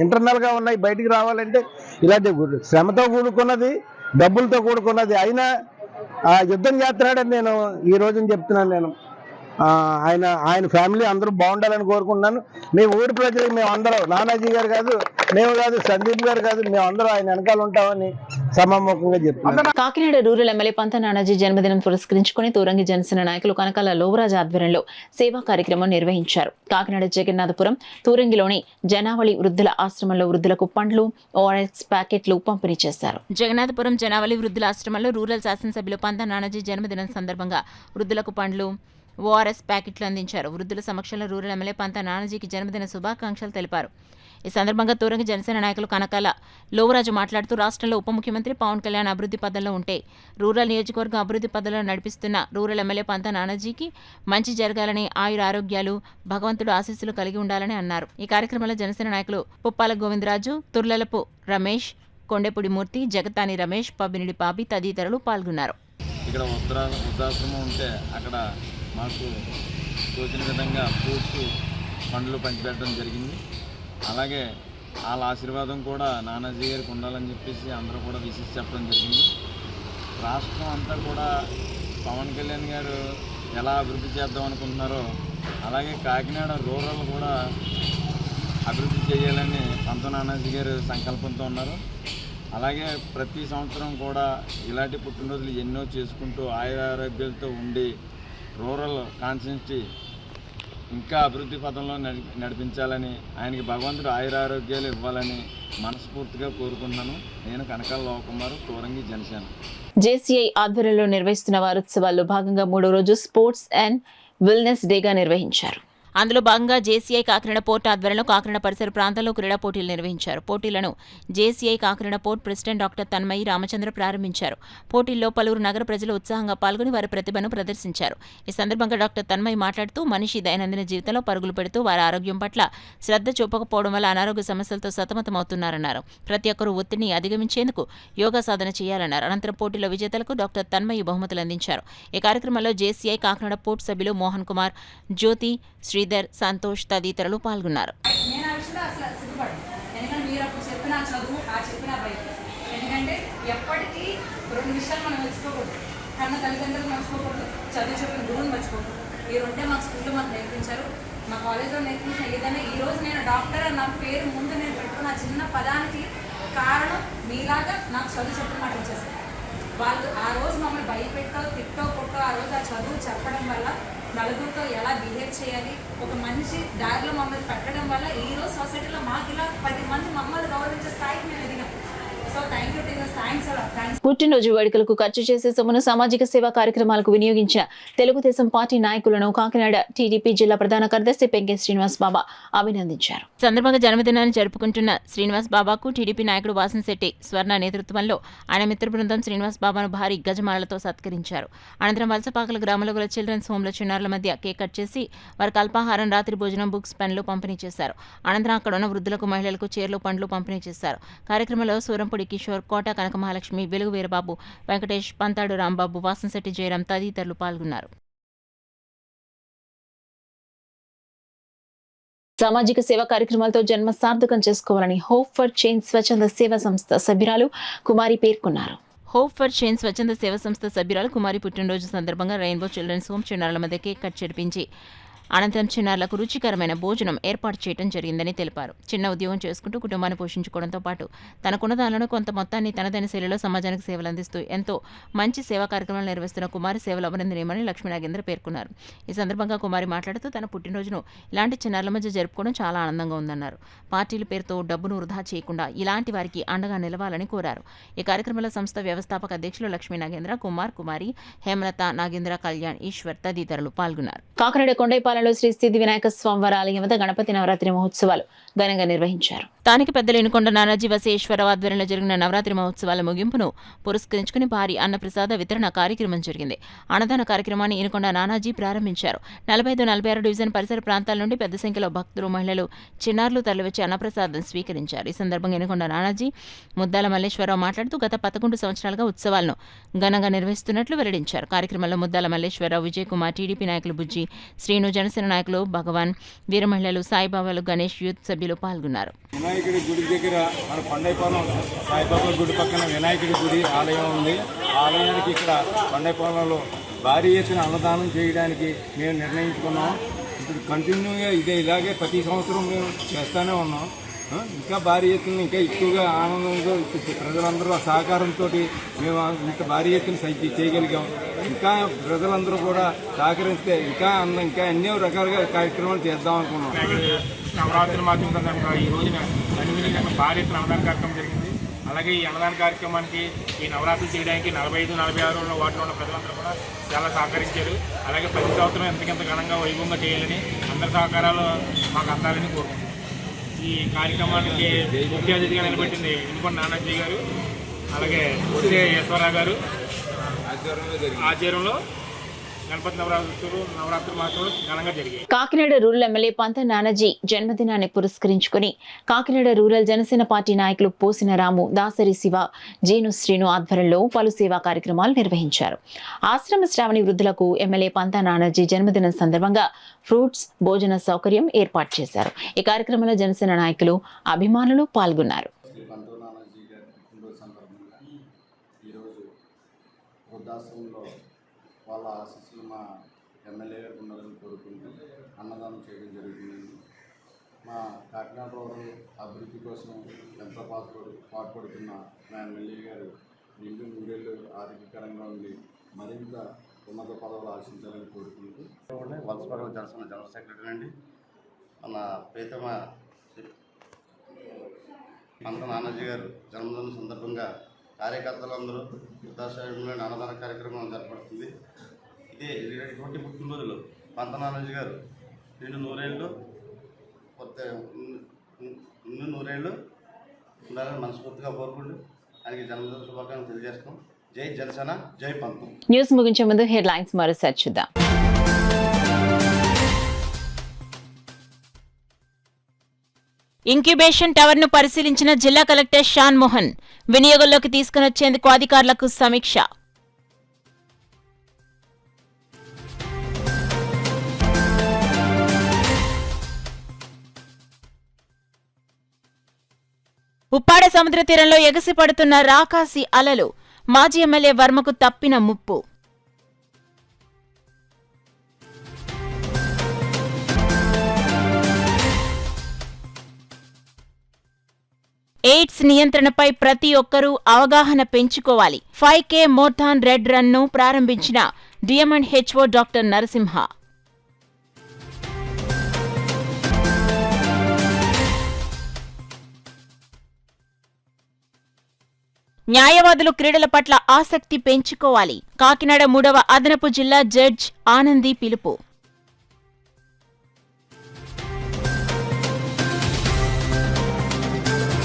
ఇంటర్నల్గా ఉన్నాయి, బయటికి రావాలంటే ఇలాంటి శ్రమతో కూడుకున్నది, డబ్బులతో కూడుకున్నది. అయినా యుద్ధం చేస్తున్నాడని నేను ఈ రోజున చెప్తున్నాను. నేను ఆయన ఫ్యామిలీ అందరూ బాగుండాలని కోరుకుంటున్నాను. మేము ఊరి ప్రజలకు మేము అందరం, నానాజీ గారు కాదు, మేము కాదు, సందీప్ గారు కాదు, మేము అందరం ఆయన వెనకాల ఉంటామని సమాముఖంగా చెప్తున్నాను. కాకినాడ రూరల్ ఎమ్మెల్యే పంత నానాజీ జన్మదినం పురస్కరించుకుని తూరంగి జనసేన నాయకులు కనకాల లోవరాజు ఆధ్వర్యంలో సేవా కార్యక్రమం నిర్వహించారు. కాకినాడ జగన్నాథపురం తూరంగిలోని జనావళి వృద్ధుల ఆశ్రమంలో వృద్ధులకు పండ్లు, ఓఆర్ఎస్ ప్యాకెట్లు పంపిణీ చేశారు. జగన్నాథపురం జనావళి వృద్ధుల ఆశ్రమంలో రూరల్ శాసనసభ్యులు పంత నానాజీ జన్మదినం సందర్భంగా వృద్ధులకు పండ్లు, ఓఆర్ఎస్ ప్యాకెట్లు అందించారు. వృద్ధుల సమక్షంలో రూరల్ ఎమ్మెల్యే పంత నానాజీకి జన్మదిన శుభాకాంక్షలు తెలిపారు. ఈ సందర్భంగా తూరంగి జనసేన నాయకులు కనకాల లోవరాజు మాట్లాడుతూ, రాష్ట్రంలో ఉప ముఖ్యమంత్రి పవన్ కళ్యాణ్ అభివృద్ధి పదంలో ఉంటే రూరల్ నియోజకవర్గం అభివృద్ధి పదంలో నడిపిస్తున్న రూరల్ ఎమ్మెల్యే పంత నానాజీకి మంచి జరగాలని, ఆయుర ఆరోగ్యాలు, భగవంతుడు ఆశీస్సులు కలిగి ఉండాలని అన్నారు. ఈ కార్యక్రమంలో జనసేన నాయకులు పుప్పాల గోవిందరాజు, తుర్లలపు రమేష్, కొండెపుడి మూర్తి, జగతాని రమేష్, పబ్బినిడి పాబి తదితరులు పాల్గొన్నారు. ఇక్కడ వృద్ధాశ్రమం ఉంటే అక్కడ మాకు తోచిన విధంగా ఫ్రూట్స్, పండ్లు పంచిపెట్టడం జరిగింది. అలాగే వాళ్ళ ఆశీర్వాదం కూడా నానాజీ గారికి ఉండాలని చెప్పేసి అందరూ కూడా విశేష చెప్పడం జరిగింది. రాష్ట్రం అంతా కూడా పవన్ కళ్యాణ్ గారు ఎలా అభివృద్ధి చేద్దాం అనుకుంటున్నారో అలాగే కాకినాడ రూరల్ కూడా అభివృద్ధి చేయాలని పంత నానాజీ గారు సంకల్పంతో ఉన్నారు. అలాగే ప్రతి సంవత్సరం కూడా ఇలాంటి పుట్టినరోజులు ఎన్నో చేసుకుంటూ ఆయురారోగ్యాలతో ఉండి రూరల్ కాన్స్టిట్యున్సీ ఇంకా అభివృద్ధి పథంలో నడిపించాలని, ఆయనకి భగవంతుడు ఆయురారోగ్యాలు ఇవ్వాలని మనస్ఫూర్తిగా కోరుకున్నాను. నేను కనకాల లోవకుమారు, తూరంగి జనసేన. జేసీఐ ఆధ్వర్యంలో నిర్వహిస్తున్న వారోత్సవాల్లో భాగంగా 3వ రోజు స్పోర్ట్స్ అండ్ వెల్నెస్ డేగా నిర్వహించారు. అందులో భాగంగా జేసీఐ కాకినాడ పోర్ట్ ఆధ్వర్యంలో కాకినాడ పరిసర ప్రాంతాల్లో క్రీడా పోటీలు నిర్వహించారు. పోటీలను JCI Kakinada port president doctor Tanmayi Ramachandra ప్రారంభించారు. పోటీల్లో పలువురు నగర ప్రజలు ఉత్సాహంగా పాల్గొని వారి ప్రతిభను ప్రదర్శించారు. ఈ సందర్భంగా డాక్టర్ తన్మయి మాట్లాడుతూ, మనిషి దైనందిన జీవితంలో పరుగులు పెడుతూ వారి ఆరోగ్యం పట్ల శ్రద్ధ చూపకపోవడం వల్ల అనారోగ్య సమస్యలతో సతమతమవుతున్నారన్నారు. ప్రతి ఒక్కరూ ఒత్తిడిని అధిగమించేందుకు యోగా సాధన చేయాలన్నారు. అనంతరం పోటీలో విజేతలకు డాక్టర్ తన్మయి బహుమతులు అందించారు. ఈ కార్యక్రమంలో జేసీఐ కాకినాడ పోర్ట్ సభ్యులు మోహన్ కుమార్, జ్యోతి, శ్రీధర్, సంతోష్ తదితరులు పాల్గొన్నారు. ఎప్పటికీ 2 విషయాలు మనం మర్చిపోకూడదు. కన్న తల్లిదండ్రులు మర్చిపోకూడదు, చదువు చెప్పిన గురువుని మర్చిపోకూడదు. ఈ రెండే మా స్కూల్లో మాకు నేర్పించారు, మా కాలేజ్లో నేర్పించిన. ఏదైనా ఈరోజు నేను డాక్టర్ అని నా పేరు ముందు నేను పెట్టుకున్న చిన్న పదానికి కారణం మీలాగా నాకు చదువు చెప్పిన మాట వచ్చేసారు. వాళ్ళు ఆ రోజు మమ్మల్ని భయపెట్టో తిట్టో కొట్టో ఆ రోజు ఆ చదువు చెప్పడం వల్ల నలుగురితో ఎలా బిహేవ్ చేయాలి, ఒక మనిషి దారిలో మమ్మల్ని పెట్టడం వల్ల ఈరోజు సొసైటీలో మాకు ఇలా 10 మంది మమ్మల్ని గౌరవించే స్థాయికి మేము ఎదిగాం. So thank you teachers, thanks అలా. పుట్టినరోజు వేడుకలకు ఖర్చు చేసే సొమ్మును సామాజిక సేవా కార్యక్రమాలకు వినియోగించిన తెలుగుదేశం పార్టీ నాయకులను కాకినాడ టీడీపీ జిల్లా ప్రధాన కార్యదర్శి పెంకే శ్రీనివాస్ బాబా అభినందించారు. సందర్భంగా జన్మదినాన్ని జరుపుకుంటున్న శ్రీనివాస్ బాబాకు టీడీపీ నాయకుడు వాసంశెట్టి స్వర్ణ నేతృత్వంలో ఆయన మిత్ర బృందం శ్రీనివాస్ బాబాను భారీ గజమాలతో సత్కరించారు. అనంతరం వలసపాకల గ్రామంలో గల చిల్డ్రన్స్ హోంలో చిన్నారుల మధ్య కేక్ కట్ చేసి వారికి అల్పాహారం, రాత్రి భోజనం, బుక్స్, పెన్లు పంపిణీ చేశారు. అనంతరం అక్కడ ఉన్న వృద్ధులకు, మహిళలకు చీరలు, పండ్లు పంపిణీ చేశారు. కార్యక్రమంలో సూరంపూడి కిషోర్, కోట కనక మహాలక్ష్మి, వెలుగు వీరబాబు, వెంకటేష్, పంతాడు రాంబాబు, వాసంశెట్టి జయరాం తదితరులు పాల్గొన్నారు. సామాజిక సేవా కార్యక్రమాలతో జన్మ సార్థకం చేసుకోవాలని హోప్ ఫర్ చేంజ్ స్వచ్ఛంద సేవా సంస్థ సభ్యురాలు కుమారి పేర్కొన్నారు. హోప్ ఫర్ చేంజ్ స్వచ్ఛంద సేవా సంస్థ సభ్యురాలు కుమారి పుట్టినరోజు సందర్భంగా రెయిన్బో చిల్డ్రన్స్ హోమ్ చిన్నారుల మధ్య కేక్ కట్ చేర్పించి అనంతరం చిన్నారులకు రుచికరమైన భోజనం ఏర్పాటు చేయడం జరిగిందని తెలిపారు. చిన్న ఉద్యోగం చేసుకుంటూ కుటుంబాన్ని పోషించుకోవడంతో పాటు తనకున్న దానిలో కొంత మొత్తాన్ని తనదైన శైలిలో సమాజానికి సేవలు అందిస్తూ ఎంతో మంచి సేవా కార్యక్రమాలు నిర్వహిస్తున్న కుమారి సేవలు అభినందనీయమని లక్ష్మీ నాగేంద్ర పేర్కొన్నారు. ఈ సందర్భంగా కుమారి మాట్లాడుతూ తన పుట్టినరోజును ఇలాంటి చిన్నారుల మధ్య జరుపుకోవడం చాలా ఆనందంగా ఉందన్నారు. పార్టీల పేరుతో డబ్బును వృధా చేయకుండా ఇలాంటి వారికి అండగా నిలవాలని కోరారు. ఈ కార్యక్రమంలో సంస్థ వ్యవస్థాపక అధ్యక్షులు లక్ష్మీ నాగేంద్ర, కుమారి, హేమలత, నాగేంద్ర, కళ్యాణ్, ఈశ్వర్ తదితరులు పాల్గొన్నారు. కాకినాడ కొండైపాలెంలో శ్రీ సిద్ధి వినాయక స్వామివారి ఆలయం వద్ద గణపతి నవరాత్రి మహోత్సవాలు ఘనంగా నిర్వహించారు. స్థానిక పెద్దలు ఇనుకొండ నానాజీ వశేశ్వరరావు ఆధ్వర్యంలో జరిగిన నవరాత్రి మహోత్సవాల ముగింపును పురస్కరించుకుని భారీ అన్నప్రసాద వితరణ కార్యక్రమం జరిగింది. అన్నదాన కార్యక్రమాన్ని ఇనుకొండ నానాజీ ప్రారంభించారు. 45-46 డివిజన్ పరిసర ప్రాంతాల నుండి పెద్ద సంఖ్యలో భక్తులు, మహిళలు, చిన్నారులు తరలివచ్చి అన్నప్రసాదం స్వీకరించారు. ఈ సందర్భంగా ఇనుకొండ నానాజీ ముద్దాల మల్లేశ్వరరావు మాట్లాడుతూ గత 11 సంవత్సరాలుగా ఉత్సవాలను ఘనంగా నిర్వహిస్తున్నట్లు వెల్లడించారు. కార్యక్రమంలో ముద్దాల మల్లేశ్వరరావు, విజయ్ కుమార్, టీడీపీ నాయకులు బుజ్జి, శ్రీను, జనసేన నాయకులు భగవాన్, వీర మహిళలు, సాయిబాబాలు, గణేష్, యూత్ సభ్యులు పాల్గొన్నారు. వినాయకుడి గుడి దగ్గర మన కొండైపాలెం సాయిబాబా గుడి పక్కన వినాయకుడి గుడి ఆలయం ఉంది. ఆలయానికి ఇక్కడ కొండైపాలెంలో భారీ ఎత్తున అన్నదానం చేయడానికి మేము నిర్ణయించుకున్నాం. ఇప్పుడు కంటిన్యూగా ఇలాగే ప్రతి సంవత్సరం మేము చేస్తూనే ఉన్నాం. ఇంకా భారీ ఎత్తున ఇంకా ఎక్కువగా ఆనందంగా ప్రజలందరూ సహకారంతో మేము ఇంత భారీ ఎత్తున చేయగలిగాం. ఇంకా ప్రజలందరూ కూడా సహకరిస్తే ఇంకా ఎన్నో రకాలుగా కార్యక్రమాలు చేద్దాం అనుకున్నాం. నవరాత్రి మాత్రం సందర్భంగా ఈ రోజున భారీ ఎత్తున అన్నదాన కార్యక్రమం జరిగింది. అలాగే ఈ అన్నదాన కార్యక్రమానికి ఈ నవరాత్రులు చేయడానికి 45-46 వార్డులో ఉన్న ప్రజలందరూ కూడా చాలా సహకరించారు. అలాగే ప్రతి సంవత్సరం ఎంతకెంత ఘనంగా వైభవంగా చేయాలని అందరి సహకారాలు మాకు అందాలని కోరుకుంటున్నాం. ఈ కార్యక్రమానికి ముఖ్య అతిథిగా నిలబెట్టింది ఇనుకొండ నానాజీ గారు, అలాగే ఈశ్వరరావు గారు ఆధ్వర్యంలో గణపతి నవరాత్రి మాత్రం ఘనంగా జరిగాయి. కాకినాడ రూరల్ ఎమ్మెల్యే పంత నానాజీ జన్మదినాన్ని పురస్కరించుకుని కాకినాడ రూరల్ జనసేన పార్టీ నాయకులు పోసిన రాము, దాసరి శివ, జీను శ్రీను ఆధ్వర్యంలో పలు సేవా కార్యక్రమాలు నిర్వహించారు. ఆశ్రమ శ్రావణి వృద్ధులకు ఎమ్మెల్యే పంత నానాజీ జన్మదినం సందర్భంగా ఫ్రూట్స్, భోజన సౌకర్యం ఏర్పాటు చేశారు. ఈ కార్యక్రమంలో జనసేన నాయకులు, అభిమానులు పాల్గొన్నారు. వాళ్ళ ఆశీస్సులు మా ఎమ్మెల్యే గారికి ఉండాలని కోరుకుంటూ అన్నదానం చేయడం జరుగుతుందండి. మా కాకినాడ రూరల్ అభివృద్ధి కోసం ఎంతో పాటుపడుతున్న మా ఎమ్మెల్యే గారు నిండు నూరేళ్ళు ఆరోగ్యకరంగా ఉండి మరింత ఉన్నత పదవులు ఆశించాలని కోరుకుంటూ వలసపాకల జనసేన జనరల్ సెక్రటరీ అండి. మన ప్రీతమ పంత నానాజీ గారు జన్మదిన సందర్భంగా కార్యకర్తలందరూ వృద్ధాశ్రమంలో అన్నదాన కార్యక్రమం జరపడుతుంది. ఇదే ఇటువంటి పుట్టినరోజులు పంత నానాజీ గారు నిండు నూరేళ్ళు ఉండాలని మనస్ఫూర్తిగా కోరుకుంటూ ఆయనకి జన్మదిన శుభాకాంక్షలు తెలియజేస్తాం. జై జనసేన, జై పంతం. న్యూస్ ముగించే ముందు హెడ్లైన్స్ మరోసారి చూద్దాం. ఇంక్యుబేషన్ టవర్ ను పరిశీలించిన జిల్లా కలెక్టర్ షాన్ మోహన్, వినియోగంలోకి తీసుకునొచ్చేందుకు అధికారులకు సమీక్ష. ఉప్పాడ కాకినాడ సముద్ర తీరంలో ఎగసిపడుతున్న రాకాసి అలలు. మాజీ ఎమ్మెల్యే వర్మకు తప్పిన ముప్పు. ఎయిడ్స్ నియంత్రణపై ప్రతి ఒక్కరూ అవగాహన పెంచుకోవాలి. 5K మోర్థాన్ రెడ్ రన్ ను ప్రారంభించిన డిఎంఎండ్ హెచ్ఓ డాక్టర్ నరసింహ. న్యాయవాదులు క్రీడల పట్ల ఆసక్తి పెంచుకోవాలి. కాకినాడ 3వ అదనపు జిల్లా జడ్జ్ ఆనంది పిలుపు.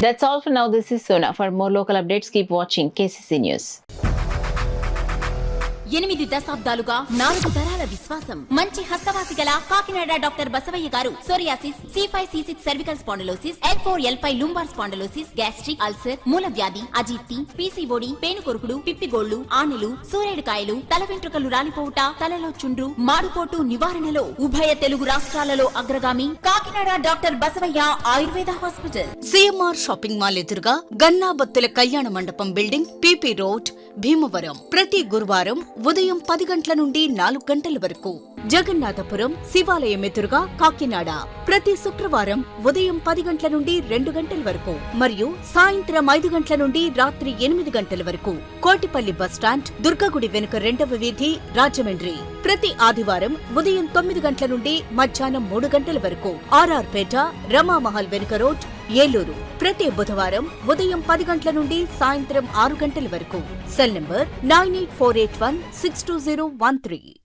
That's all for now. This is Sona. For more local updates, keep watching KCC News. 8 దశాబ్దాలుగా 4 తరాల విశ్వాసం. మంచి హస్తవాసి గల కాకినాడ డాక్టర్ బసవయ్య గారు psoriasis, C5C6 cervical spondylosis, L4L5 lumbar spondylosis, gastric ulcer, మూల వ్యాధి, అజీర్తి, PCOD, పేనుకొరుకుడు, పిప్పిగోళ్లు, ఆనెలు, సూరేడుకాయలు, తల వెంట్రుకలు రాలిపోవుట, తలలో చుండ్రు, మాడుపోటు నివారణలో ఉభయ తెలుగు రాష్ట్రాలలో అగ్రగామి Kakinada doctor Basavayya Ayurveda hospital. CMR shopping mall ఎదురుగా గన్నాబత్తుల కళ్యాణ మండపం బిల్డింగ్, PP రోడ్, భీమవరం. ప్రతి గురువారం ఉదయం 10 గంటల నుండి 4 గంటల వరకు. జగన్నాథపురం శివాలయం ఎదురుగా కాకినాడ ప్రతి శుక్రవారం ఉదయం 10 గంటల నుండి 2 గంటల వరకు మరియు సాయంత్రం 5 గంటల నుండి రాత్రి 8 గంటల వరకు. కోటిపల్లి బస్టాండ్, దుర్గగుడి వెనుక 2వ వీధి, రాజమండ్రి ప్రతి ఆదివారం ఉదయం 9 గంటల నుండి మధ్యాహ్నం 3 గంటల వరకు. RR పేట, రమామహల్ వెనుక రోడ్, ఏలూరు ప్రతి బుధవారం ఉదయం 10 గంటల నుండి సాయంత్రం 6 గంటల వరకు. Cell number 9848162013.